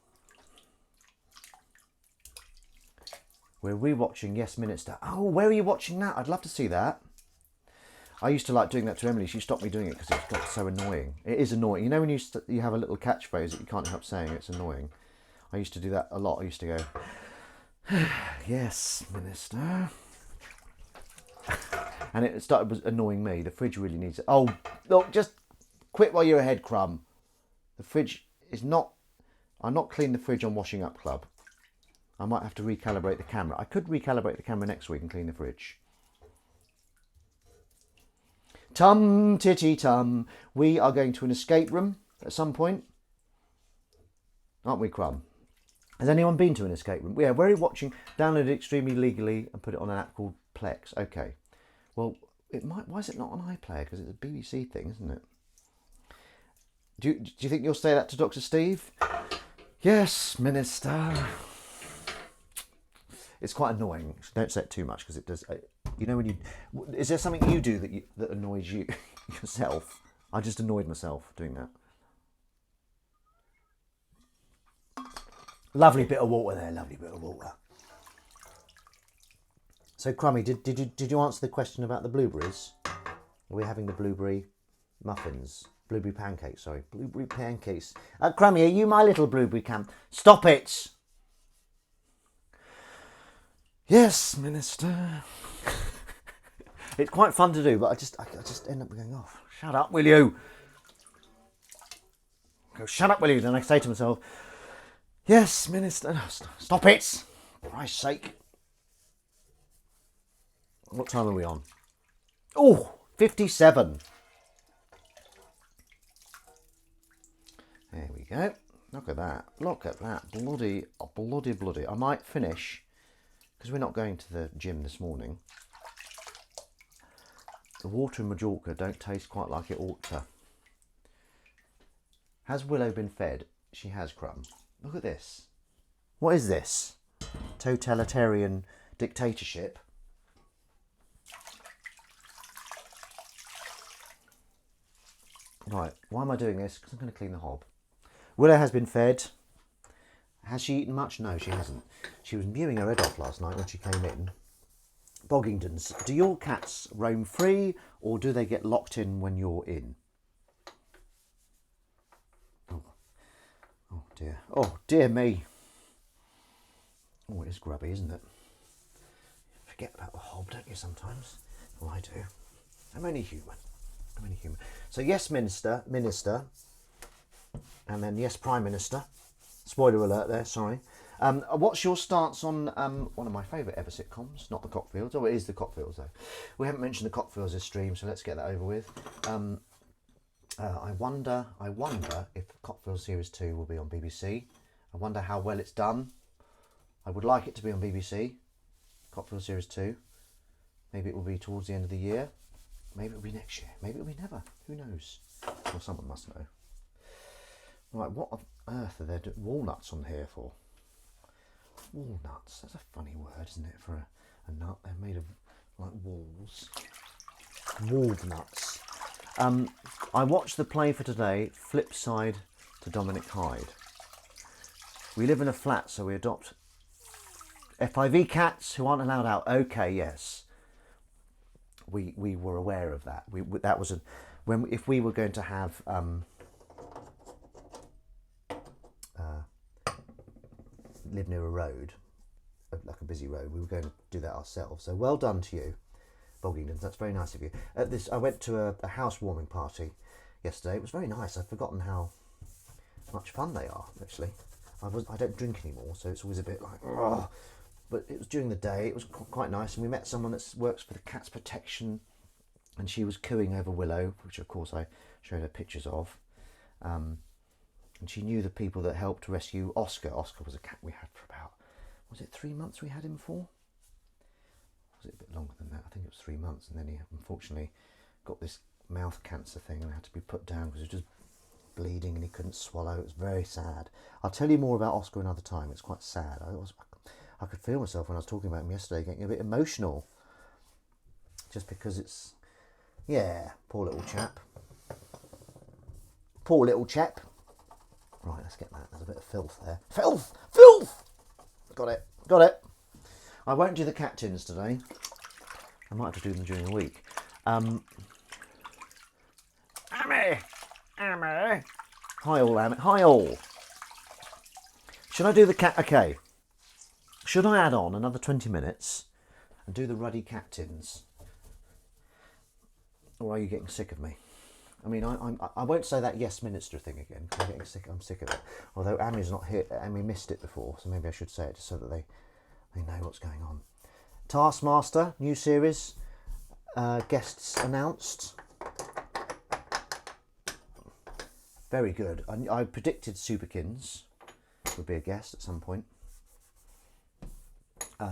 We're rewatching Yes Minister. Oh, where are you watching that? I'd love to see that. I used to like doing that to Emily. She stopped me doing it because it got so annoying. It is annoying. You know when you have a little catchphrase that you can't help saying, it's annoying. I used to do that a lot. I used to go, yes, Minister. And it started annoying me. The fridge really needs it. Oh, look, just quit while you're ahead, Crumb. The fridge is not... I'm not cleaning the fridge on Washing Up Club. I might have to recalibrate the camera. I could recalibrate the camera next week and clean the fridge. Tum titty tum. We are going to an escape room at some point. Aren't we, Crumb? Has anyone been to an escape room? Yeah, we're watching. Download it extremely legally and put it on an app called Plex. Okay. Well, it might. Why is it not on iPlayer? Because it's a BBC thing, isn't it? Do you think you'll say that to Dr. Steve? Yes, Minister. It's quite annoying. Don't say it too much because it does. You know when you. Is there something you do that annoys you yourself? I just annoyed myself doing that. Lovely bit of water there. Lovely bit of water. So, Crummy, did you answer the question about the blueberries? Are we having the blueberry muffins? Blueberry pancakes, sorry. Blueberry pancakes. Crummy, are you my little blueberry cam? Stop it! Yes, Minister. It's quite fun to do, but I just end up going off. Shut up, will you? Go, shut up, will you? Then I say to myself, yes, Minister. No, stop it! For Christ's sake. What time are we on? Oh, 57. There we go. Look at that. Look at that. Bloody. I might finish, because we're not going to the gym this morning. The water in Majorca don't taste quite like it ought to. Has Willow been fed? She has, Crumb. Look at this. What is this? Totalitarian dictatorship. Right, why am I doing this? Because I'm going to clean the hob. Willow has been fed. Has she eaten much? No, she hasn't. She was mewing her head off last night when she came in. Boggingtons, do your cats roam free or do they get locked in when you're in? Oh dear. Oh dear me. Oh, it is grubby, isn't it? Forget about the hob, don't you, sometimes? Well, I do. I'm only human. So, yes, Minister, and then yes, Prime Minister. Spoiler alert there, sorry. What's your stance on one of my favourite ever sitcoms? Not the Cockfields. Oh, it is the Cockfields, though. We haven't mentioned the Cockfields this stream, so let's get that over with. I wonder if Cockfields Series 2 will be on BBC. I wonder how well it's done. I would like it to be on BBC. Cockfields Series 2. Maybe it will be towards the end of the year. Maybe it'll be next year. Maybe it'll be never. Who knows? Well, someone must know. Right, what on earth are there walnuts on here for? Walnuts. That's a funny word, isn't it, for a nut? They're made of, like, walls. Walnuts. I watched the play for today, Flip Side to Dominic Hyde. We live in a flat, so we adopt FIV cats who aren't allowed out. Okay, yes. we were aware of that. That was if we were going to have live near a road, like a busy road, we were going to do that ourselves. So well done to you, Boggingdons. That's very nice of you. I went to a housewarming party yesterday. It was very nice. I've forgotten how much fun they are. Actually, I don't drink anymore, so it's always a bit like, oh. But it was during the day. It was quite nice, and we met someone that works for the Cats Protection, and she was cooing over Willow, which of course I showed her pictures of. And she knew the people that helped rescue Oscar. Oscar was a cat we had for about, was it 3 months we had him for? Was it a bit longer than that? I think it was 3 months, and then he unfortunately got this mouth cancer thing and had to be put down because he was just bleeding and he couldn't swallow. It was very sad. I'll tell you more about Oscar another time. It's quite sad. I could feel myself when I was talking about him yesterday getting a bit emotional, just because it's, yeah, poor little chap. Poor little chap. Right, let's get that. There's a bit of filth there. Filth! Filth! Got it. Got it. I won't do the cat tins today. I might have to do them during the week. Ammy! Ammy! Hi all, Ammy. Hi all. Should I do the cat? Okay. Should I add on another 20 minutes and do the ruddy cat tins? Or are you getting sick of me? I mean, I won't say that yes minister thing again. I'm sick of it. Although Ami's not here. Ami missed it before, so maybe I should say it just so that they know what's going on. Taskmaster, new series. Guests announced. Very good. I predicted Superkins would be a guest at some point.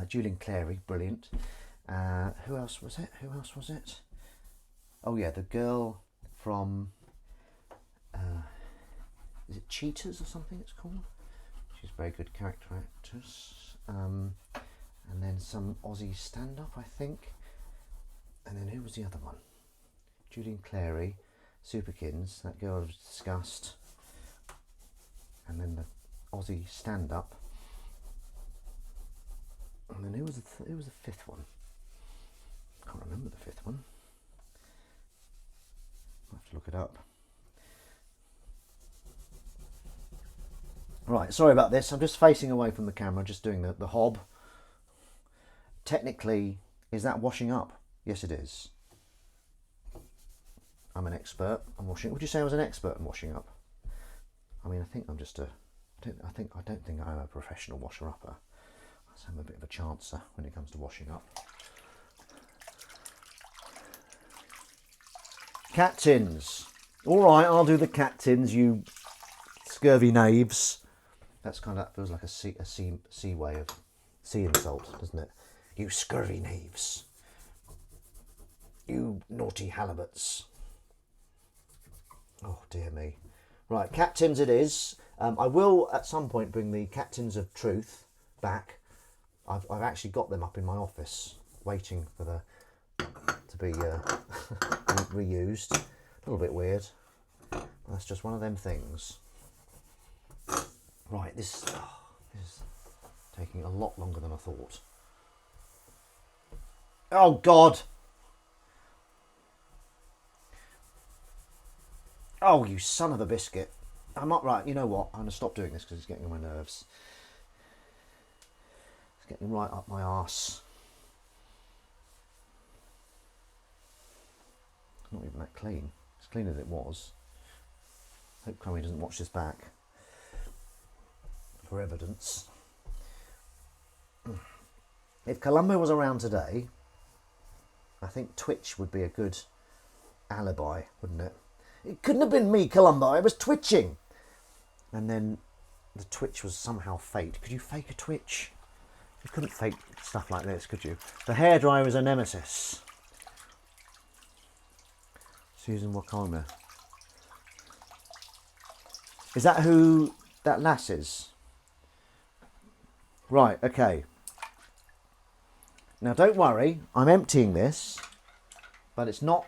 Julian Clary, brilliant. Who else was it? Oh yeah, the girl from, is it Cheaters or something it's called? She's a very good character actress. And then some Aussie stand-up, I think. And then who was the other one? Julian Clary, Superkins, that girl I've discussed. And then the Aussie stand-up. And then who was the fifth one? I can't remember the fifth one. I'll have to look it up. Right, sorry about this. I'm just facing away from the camera, just doing the hob. Technically, is that washing up? Yes, it is. I'm an expert on washing. Would you say I was an expert in washing up? I mean, I think I'm just I don't think I'm a professional washer-upper. So I'm a bit of a chancer when it comes to washing up. Cat tins. All right, I'll do the cat tins, you scurvy knaves. That feels like a sea way of sea insult, doesn't it? You scurvy knaves. You naughty halibuts. Oh dear me. Right, cat tins it is. I will at some point bring the cat tins of truth back. I've actually got them up in my office, waiting for to be reused. A little bit weird. That's just one of them things. Right, this is taking a lot longer than I thought. Oh God! Oh, you son of a biscuit! I'm not right. You know what? I'm gonna stop doing this because it's getting on my nerves. It's getting right up my arse. It's not even that clean. It's clean as it was. Hope Chloe doesn't watch this back for evidence. If Columbo was around today, I think Twitch would be a good alibi, wouldn't it? It couldn't have been me, Columbo. I was twitching. And then the twitch was somehow faked. Could you fake a twitch? You couldn't fake stuff like this, could you? The hairdryer is a nemesis. Susan Wakoma. Is that who that lass is? Right, okay. Now don't worry, I'm emptying this, but it's not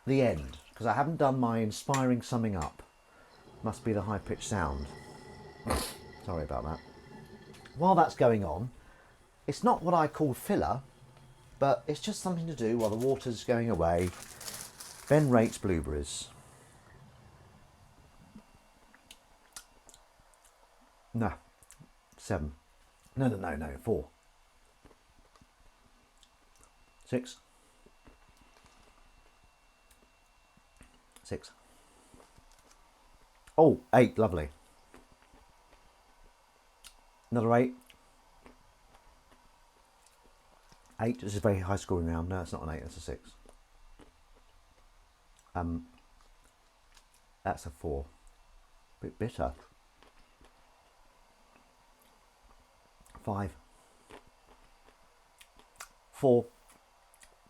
the end, because I haven't done my inspiring summing up. Must be the high-pitched sound. Sorry about that. While that's going on, it's not what I call filler, but it's just something to do while the water's going away. Ben rates blueberries. No, 7. No, 4. 6. 6. Oh, 8, lovely. Another 8. 8, this is a very high scoring round. No, it's not an 8, that's a 6. That's a 4. Bit bitter. 5. 4.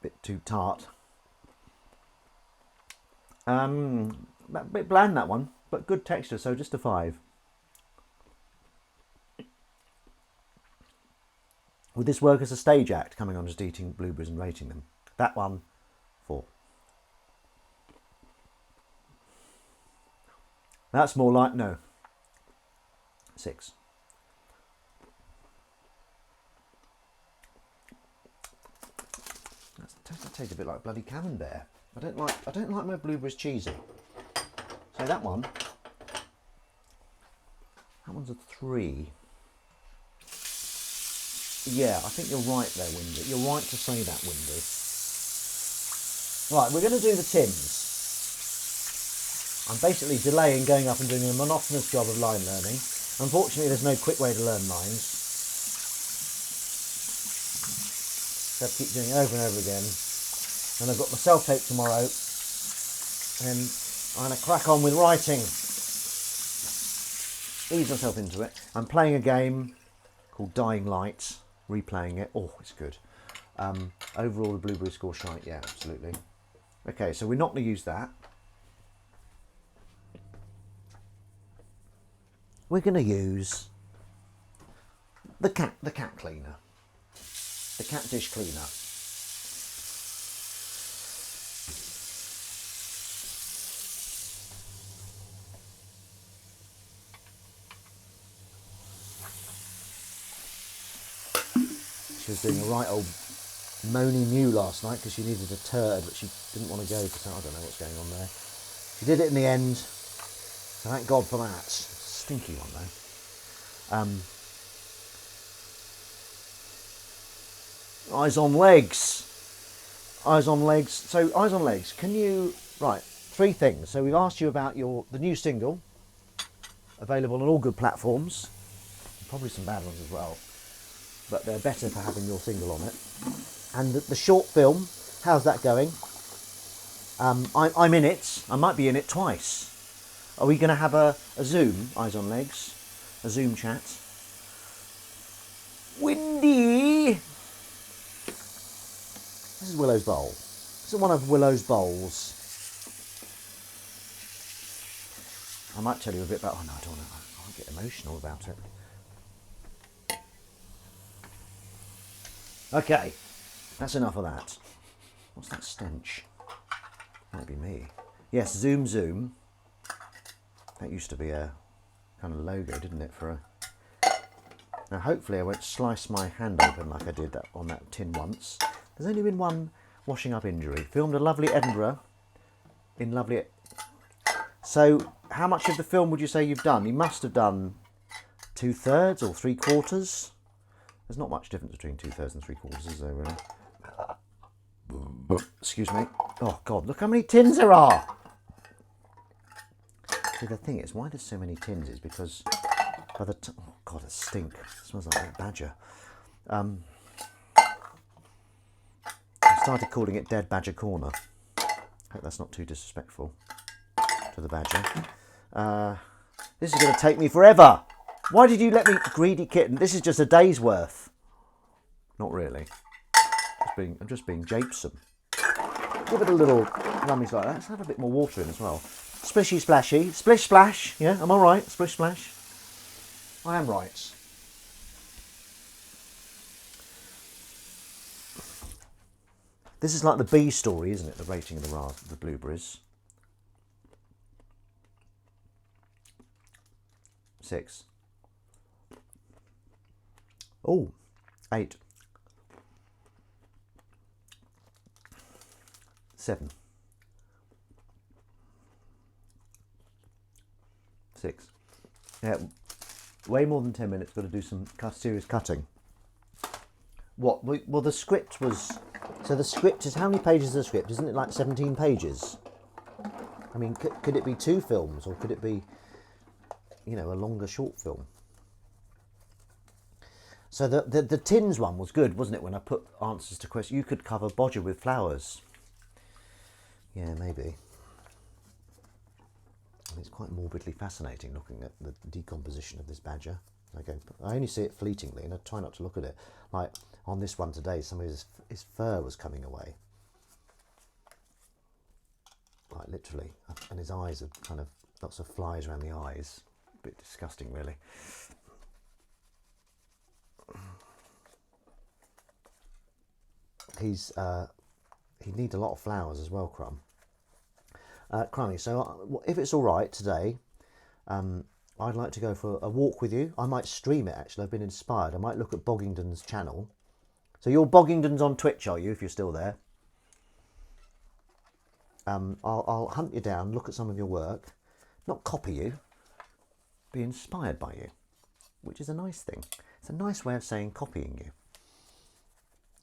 Bit too tart. A bit bland, that one, but good texture, so just a 5. Would this work as a stage act, coming on just eating blueberries and rating them? That one, 4. That's more like, no, 6. That tastes a bit like bloody camembert. I don't like my blueberries cheesy. So that one's a 3. Yeah, I think you're right there, Windy. You're right to say that, Windy. Right, we're going to do the tins. I'm basically delaying going up and doing a monotonous job of line learning. Unfortunately, there's no quick way to learn lines. So I have to keep doing it over and over again. And I've got my self-tape tomorrow. And I'm going to crack on with writing. Ease myself into it. I'm playing a game called Dying Light. Replaying it. Oh, it's good. Overall, the blueberry score shite. Yeah, absolutely. Okay, so we're not going to use that. We're going to use the cat cleaner. The cat dish cleaner. She was doing a right old moany mew last night because she needed a turd, but she didn't want to go because I don't know what's going on there. She did it in the end, so thank God for that. Stinky one though. Eyes on legs. Eyes on legs. So eyes on legs. Can you, right? 3 things. So we've asked you about the new single, available on all good platforms, probably some bad ones as well, but they're better for having your single on it. And the short film, how's that going? I'm in it. I might be in it twice. Are we going to have a Zoom, Eyes on Legs, a Zoom chat? Windy! This is Willow's Bowl. This is one of Willow's bowls. I might tell you a bit about, oh no, I don't want to, I'll get emotional about it. Okay, that's enough of that. What's that stench? Might be me. Yes, Zoom Zoom. That used to be a kind of logo, didn't it? Now, hopefully, I won't slice my hand open like I did that on that tin once. There's only been one washing up injury. Filmed a lovely Edinburgh. In lovely. So, how much of the film would you say you've done? You must have done 2/3 or 3/4. There's not much difference between 2/3 and 3/4, is there really? Excuse me. Oh God, look how many tins there are. See, the thing is, why there's so many tins is because by the time, oh God, it stinks. It smells like a badger. I started calling it Dead Badger Corner. Hope that's not too disrespectful to the badger. This is going to take me forever. Why did you let me, greedy kitten? This is just a day's worth. Not really. I'm just being japesome. Give it a little rummies like that. Let's have a bit more water in as well. Splishy splashy. Splish splash. Yeah, am I right? Splish splash. I am right. This is like the bee story, isn't it? The rating of the blueberries. 6. Oh, 8. 7. 6. Yeah, way more than 10 minutes. Got to do some serious cutting. What? Well, the script was... So the script is... How many pages is the script? Isn't it like 17 pages? I mean, could it be 2 films, or could it be, you know, a longer short film? So the tins one was good, wasn't it? When I put answers to questions, you could cover Bodger with flowers. Yeah, maybe. And it's quite morbidly fascinating looking at the decomposition of this badger. Okay, I only see it fleetingly, and I try not to look at it. Like on this one today, some of his fur was coming away, like literally, and his eyes are kind of lots of flies around the eyes. A bit disgusting, really. He needs a lot of flowers as well, Crumb. Crummy, so if it's all right today, I'd like to go for a walk with you. I might stream it, actually. I've been inspired. I might look at Boggington's channel. So you're Boggington's on Twitch, are you, if you're still there? I'll hunt you down, look at some of your work, not copy you, be inspired by you, which is a nice thing. It's a nice way of saying copying you.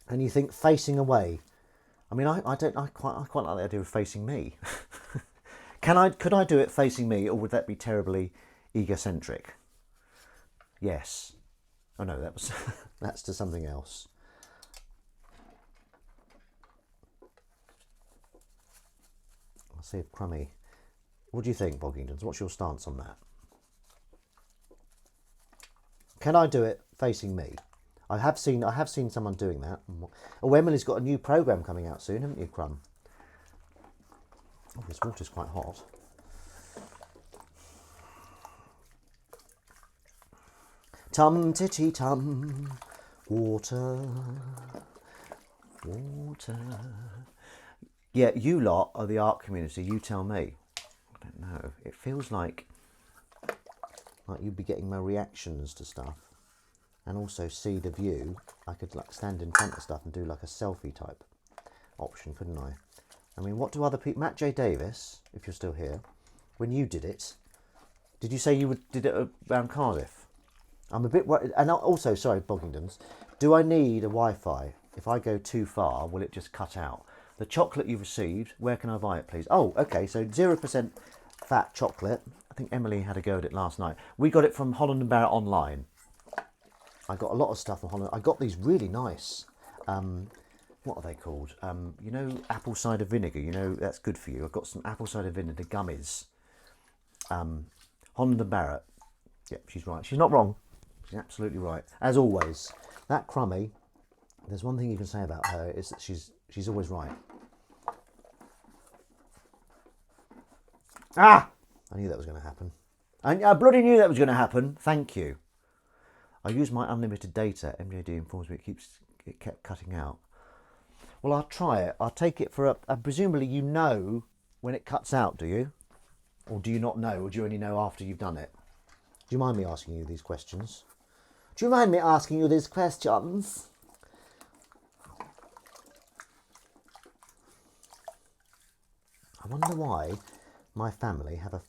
And you think facing away. I mean, I quite like the idea of facing me. Could I do it facing me, or would that be terribly egocentric? Yes. Oh no, that's to something else. I'll see if Crummy. What do you think, Boggingtons? What's your stance on that? Can I do it facing me? I have seen someone doing that. Oh, Emily's got a new programme coming out soon, haven't you, Crumb? Oh, this water's quite hot. Tum titty tum, water, water. Yeah, you lot are the art community. You tell me. I don't know. It feels like you'd be getting my reactions to stuff. And also see the view. I could like stand in front of stuff and do like a selfie type option, couldn't I? I mean, what do other people... Matt J. Davis, if you're still here, when you did it, did you say you did it around Cardiff? I'm a bit worried. And also, sorry, Boggingtons, do I need a Wi-Fi? If I go too far, will it just cut out? The chocolate you've received, where can I buy it, please? Oh, okay, so 0% fat chocolate. I think Emily had a go at it last night. We got it from Holland & Barrett online. I got a lot of stuff from Holland. I got these really nice, what are they called? You know, apple cider vinegar. You know, that's good for you. I've got some apple cider vinegar gummies. Holland & Barrett. Yep, she's right. She's not wrong. She's absolutely right. As always, that Crummy, there's one thing you can say about her, is that she's always right. Ah! I knew that was going to happen. I bloody knew that was going to happen. Thank you. I use my unlimited data. MJD informs me it kept cutting out. Well, I'll try it. I'll take it for presumably you know when it cuts out, do you? Or do you not know? Or do you only know after you've done it? Do you mind me asking you these questions? Do you mind me asking you these questions? I wonder why my family have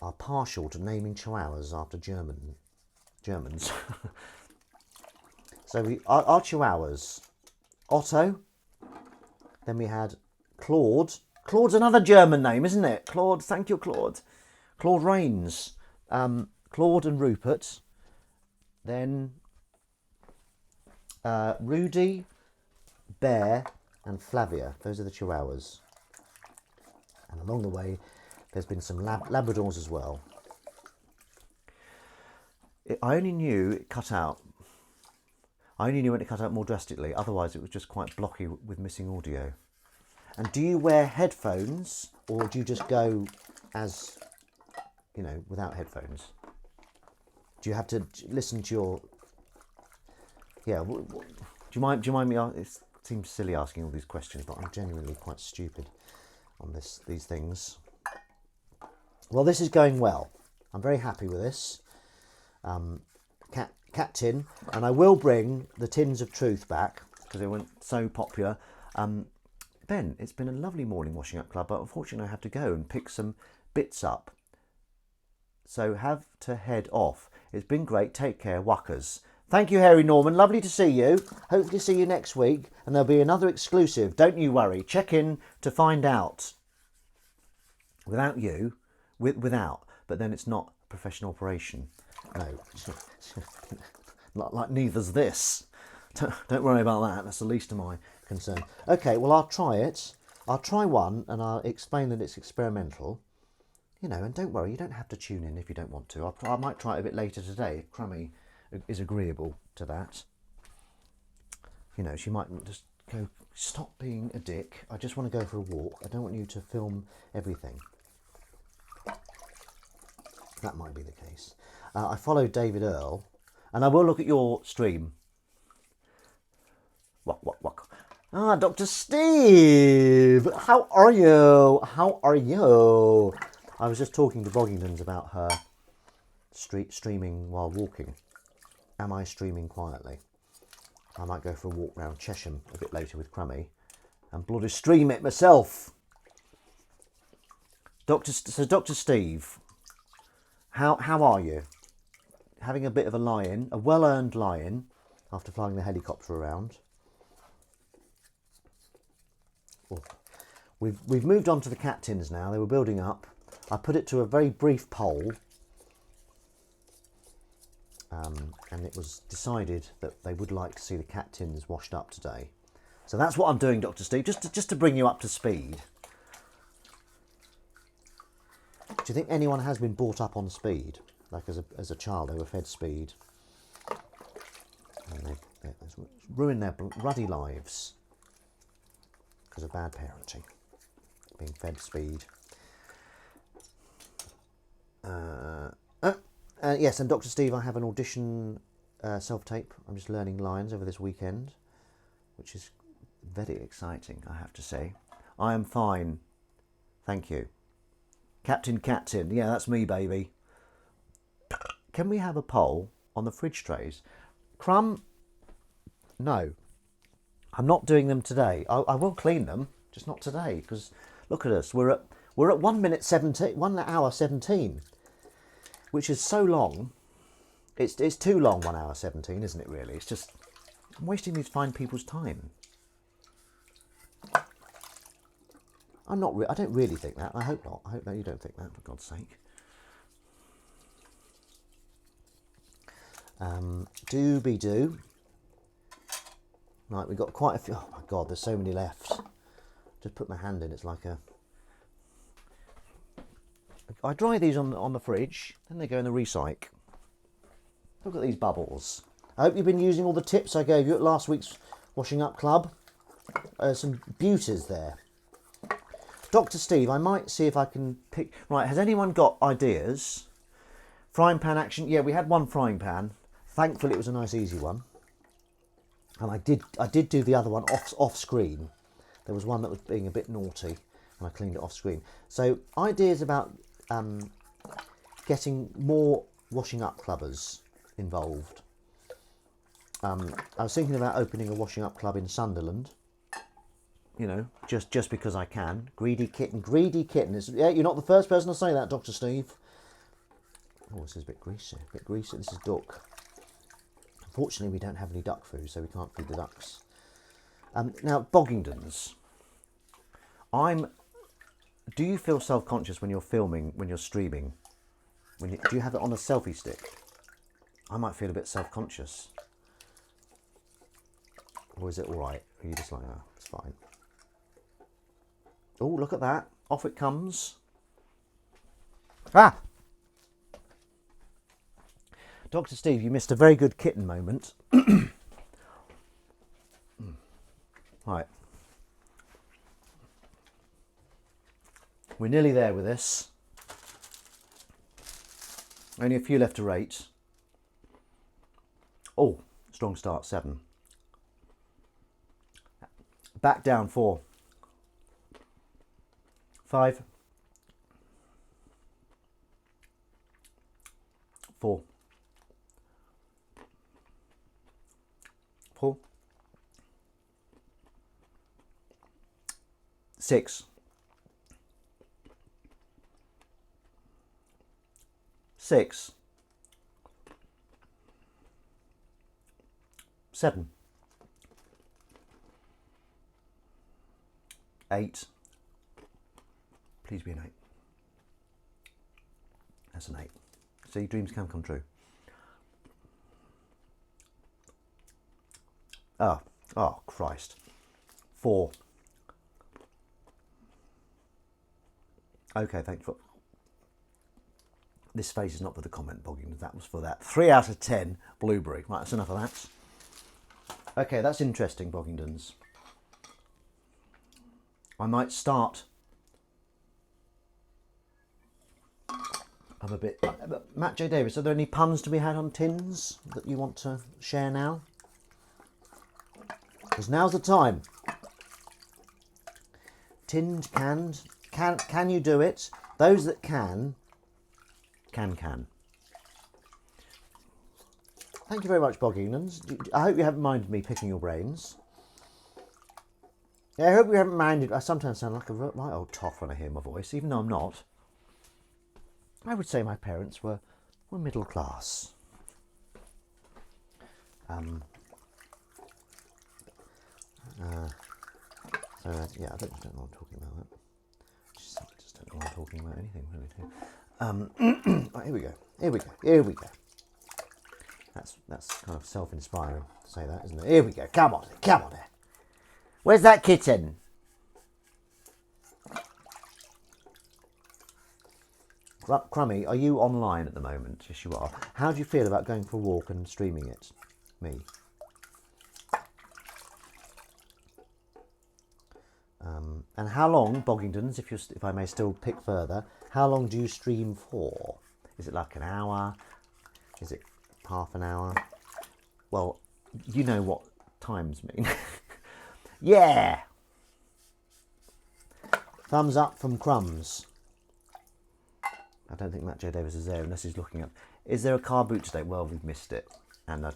are partial to naming chihuahuas after Germans. So our chihuahuas, Otto, then we had Claude. Claude's another German name, isn't it? Claude, thank you, Claude. Claude Rains. Claude and Rupert. Then Rudy, Bear and Flavia. Those are the chihuahuas. And along the way, there's been some Labradors as well. I only knew it cut out. I only knew when it cut out more drastically. Otherwise, it was just quite blocky with missing audio. And do you wear headphones, or do you just go as, you know, without headphones? Do you have to listen to your... Yeah, do you mind me... It seems silly asking all these questions, but I'm genuinely quite stupid on these things. Well, this is going well. I'm very happy with this. Cat tin, and I will bring the tins of truth back. because they weren't so popular. Ben, it's been a lovely morning washing up club, but unfortunately I have to go and pick some bits up. So have to head off. It's been great. Take care, Wuckers. Thank you, Harry Norman. Lovely to see you. Hopefully see you next week. And there'll be another exclusive. Don't you worry. Check in to find out. Without you. Without. But then it's not a professional operation. No. like neither's this. Don't worry about that. That's the least of my concern. Okay, well, I'll try it. I'll try one and I'll explain that it's experimental. You know, and don't worry, you don't have to tune in if you don't want to. I might try it a bit later today if Crummy is agreeable to that. You know, she might just go, stop being a dick. I just want to go for a walk. I don't want you to film everything. That might be the case. I followed David Earl, and I will look at your stream. What? Ah, Dr. Steve! How are you? How are you? I was just talking to Boggingtons about her streaming while walking. Am I streaming quietly? I might go for a walk round Chesham a bit later with Crummy and bloody stream it myself. Dr. Steve, how are you? Having a bit of a lie-in, a well-earned lie-in after flying the helicopter around. Oh. We've moved on to the cat tins now. They were building up. I put it to a very brief poll, and it was decided that they would like to see the cat tins washed up today. So that's what I'm doing, Dr. Steve, just to bring you up to speed. Do you think anyone has been brought up on speed? Like as a child, they were fed speed, and they ruined their ruddy lives because of bad parenting, being fed speed. Yes, and Dr. Steve, I have an audition self-tape. I'm just learning lines over this weekend, which is very exciting, I have to say. I am fine. Thank you. Captain, yeah, that's me, baby. Can we have a poll on the fridge trays? Crumb, no. I'm not doing them today. I will clean them, just not today, because look at us. We're at 1 hour 17, which is so long. It's too long, 1 hour 17, isn't it? Really, it's just I'm wasting these fine people's time. I don't really think that. I hope not. I hope that you don't think that, for God's sake. Do. Right, we've got quite a few. Oh my God, there's so many left. Just put my hand in. It's like a. I dry these on the fridge, then they go in the recyc. Look at these bubbles. I hope you've been using all the tips I gave you at last week's washing up club. Some beauties there. Dr. Steve, I might see if I can pick. Right, has anyone got ideas? Frying pan action. Yeah, we had one frying pan. Thankfully, it was a nice, easy one. And I did do the other one off screen. There was one that was being a bit naughty, and I cleaned it off screen. So ideas about getting more washing up clubbers involved. I was thinking about opening a washing up club in Sunderland. You know, just because I can. Greedy kitten. Yeah, you're not the first person to say that, Dr. Steve. Oh, this is a bit greasy. This is duck. Unfortunately, we don't have any duck food, so we can't feed the ducks. Now, Boggingtons. Do you feel self-conscious when you're filming, when you're streaming? Do you have it on a selfie stick? I might feel a bit self-conscious. Or is it all right? Are you just like, oh, it's fine? Oh, look at that. Off it comes. Ah! Dr. Steve, you missed a very good kitten moment. Right. We're nearly there with this. Only a few left to rate. Oh, strong start, 7. Back down, 4. 5. 4. 4. 6. 6. 7. 8. Please be an 8. That's an 8. See, dreams can come true. Oh, Christ. 4. Okay, thank you for... This face is not for the comment, Boggins. That was for that. 3 out of 10, blueberry. Right, that's enough of that. Okay, that's interesting, Boggingdons. I might start... I'm a bit... Matt J. Davis, are there any puns to be had on tins that you want to share now? Because now's the time. Tinned, canned. Can you do it? Those that can. Thank you very much, Boggingdons. I hope you haven't minded me picking your brains. Yeah, I hope you haven't minded. I sometimes sound like a right old toff when I hear my voice, even though I'm not. I would say my parents were middle class. Yeah, I don't know what I'm talking about. Just don't know what I'm talking about anything really. Right, here we go. That's kind of self-inspiring to say that, isn't it? Here we go. Come on. Where's that kitten? Crummy, are you online at the moment? Yes, you are. How do you feel about going for a walk and streaming it? Me. And how long, Boggingdons, if I may still pick further, how long do you stream for? Is it like an hour? Is it half an hour? Well, you know what times mean. Yeah! Thumbs up from Crumbs. I don't think Matt J. Davis is there unless he's looking up. Is there a car boot today? Well, we've missed it. And I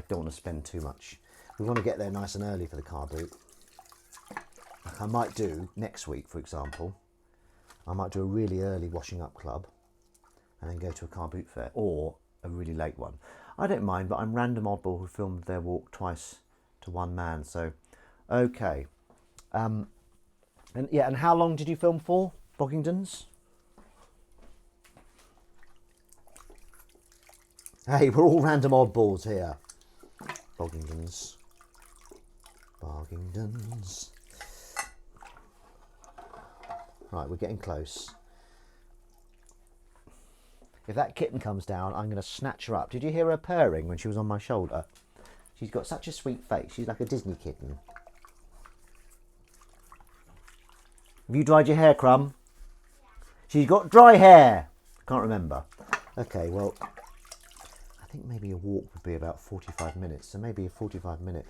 don't want to spend too much. We want to get there nice and early for the car boot. Like I might do next week, for example. I might do a really early washing up club and then go to a car boot fair, or a really late one. I don't mind, but I'm random oddball who filmed their walk twice to one man. So, okay. And how long did you film for, Boggingdons? Hey, we're all random oddballs here. Boggingdons. Right, we're getting close. If that kitten comes down, I'm going to snatch her up. Did you hear her purring when she was on my shoulder? She's got such a sweet face. She's like a Disney kitten. Have you dried your hair, Crumb? She's got dry hair. Can't remember. Okay, well, I think maybe a walk would be about 45 minutes. So maybe a 45-minute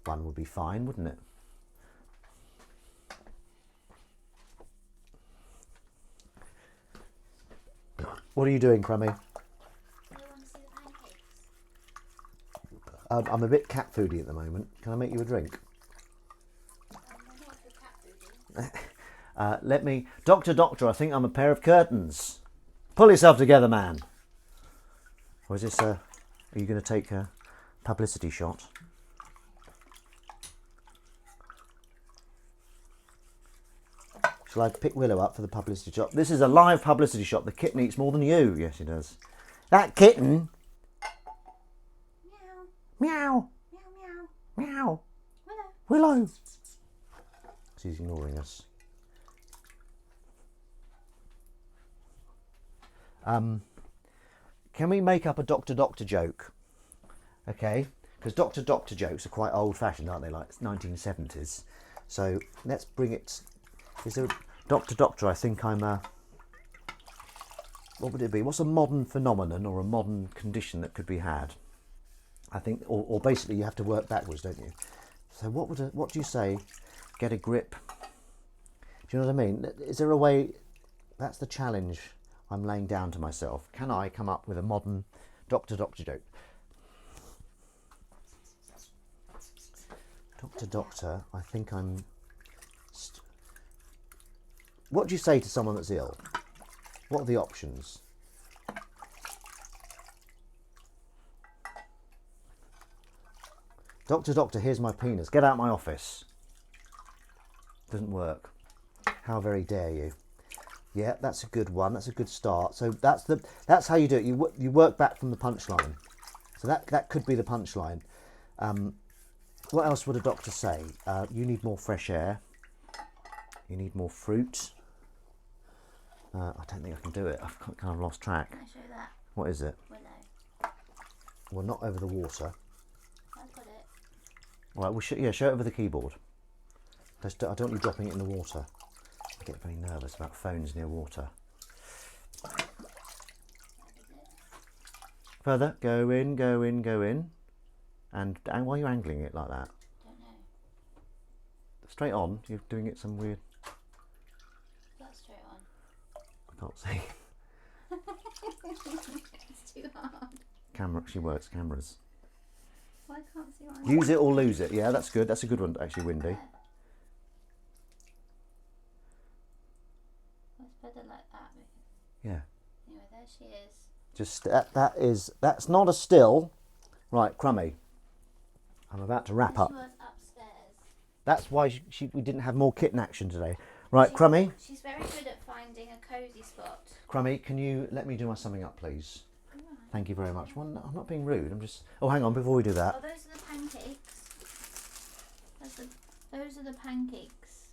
one would be fine, wouldn't it? What are you doing, Crummy? Do you want to see the pancakes? I'm a bit cat foodie at the moment. Can I make you a drink? I'm here for cat foodie. Let me... Doctor, I think I'm a pair of curtains. Pull yourself together, man. Or is this are you going to take a publicity shot? Shall I pick Willow up for the publicity shot? This is a live publicity shot. The kitten eats more than you. Yes, he does. That kitten... Meow. Meow. Meow, meow. Meow. Willow. Willow. She's ignoring us. Can we make up a Doctor joke? Okay, because Doctor jokes are quite old-fashioned, aren't they? Like 1970s. So let's bring it. Is there Doctor? I think I'm a. What would it be? What's a modern phenomenon or a modern condition that could be had? I think, or basically you have to work backwards, don't you? So what do you say? Get a grip. Do you know what I mean? Is there a way? That's the challenge I'm laying down to myself. Can I come up with a modern Doctor joke? Doctor, I think I'm... What do you say to someone that's ill? What are the options? Doctor, doctor, here's my penis. Get out of my office. Doesn't work. How very dare you? Yeah, that's a good one. That's a good start. So that's how you do it. You work back from the punchline. So that could be the punchline. What else would a doctor say? You need more fresh air. You need more fruit. I don't think I can do it. I've kind of lost track. Can I show that? What is it? Willow. Well, not over the water. I've got it. All right, well, show it over the keyboard. I don't want you dropping it in the water. I get very nervous about phones near water. Further, go in, go in, go in. And why are you angling it like that? Don't know. Straight on, you're doing it some weird... That's straight on. I can't see. It's too hard. Camera, she works cameras. Well, I can't see what I'm Use it or lose it. Yeah, that's good. That's a good one, actually, Windy. there. It's better like that. Yeah. Anyway, there she is. Just that's not a still. Right, Crummy. I'm about to wrap She up. was upstairs. That's why we didn't have more kitten action today. Right, Crummy. She's very good at finding a cosy spot. Crummy, can you let me do my summing up, please? Alright. Thank you very much. Well, no, I'm not being rude. I'm just... Oh, hang on, before we do Oh, that. those are the pancakes. Those are the pancakes.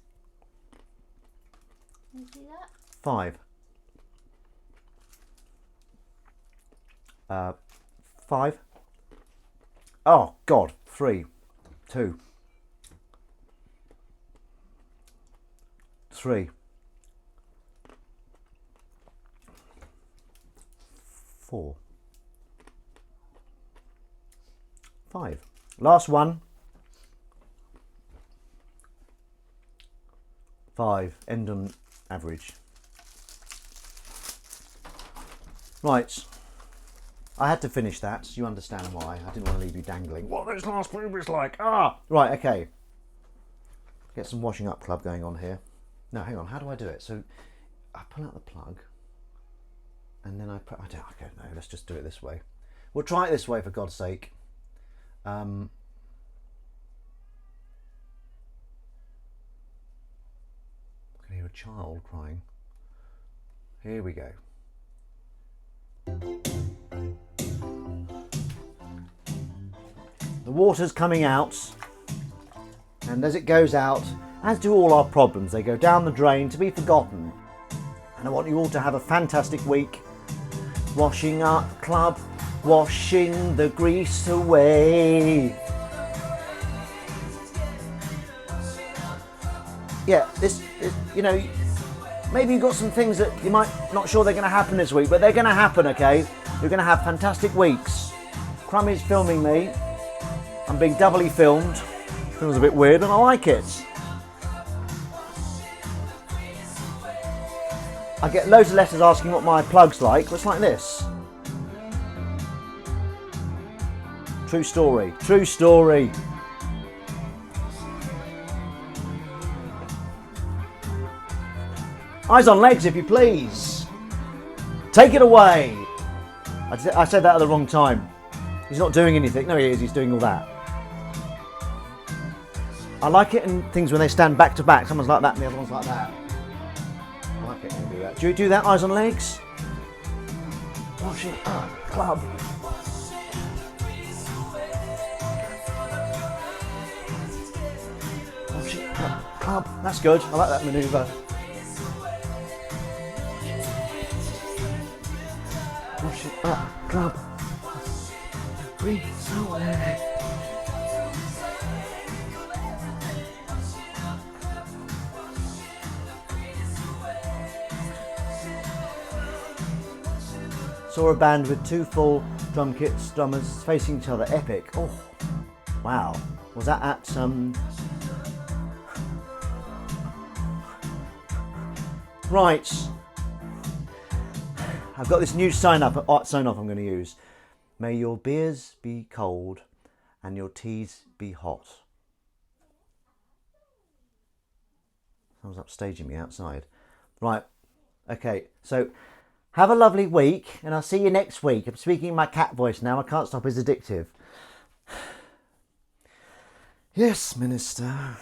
Can you see that? 5. 5. Oh, God. 3. 2. 3. 4. 5. Last one. 5. End on average. Right. I had to finish that. You understand why. I didn't want to leave you dangling. What those last blueberries like? Ah! Right, okay. Get some washing up club going on here. No, hang on. How do I do it? So I pull out the plug and then I don't know. Let's just do it this way. We'll try it this way for God's sake. I can hear a child crying. Here we go. The water's coming out, and as it goes out, as do all our problems, they go down the drain to be forgotten. And I want you all to have a fantastic week. Washing up club, washing the grease away. Yeah, you know, maybe you've got some things that you might not sure they're going to happen this week, but they're going to happen, okay? You're going to have fantastic weeks. Crummy's filming me. I'm being doubly filmed. Feels a bit weird, and I like it. I get loads of letters asking what my plug's like. It's like this. True story. True story. Eyes on legs, if you please. Take it away. I said that at the wrong time. He's not doing anything. No, he is. He's doing all that. I like it in things when they stand back to back. Someone's like that and the other one's like that. I like it when you do that. Do you do that? Eyes on legs? Washing up club. Washing up club. That's good. I like that manoeuvre. Washing up club. Breathe away. Saw a band with 2 full drum kits, drummers facing each other. Epic. Oh, wow. Was that at Right. I've got this new sign off I'm going to use. May your beers be cold and your teas be hot. Someone's upstaging me outside. Right. Okay. So have a lovely week, and I'll see you next week. I'm speaking in my cat voice now. I can't stop. It's addictive. Yes, Minister.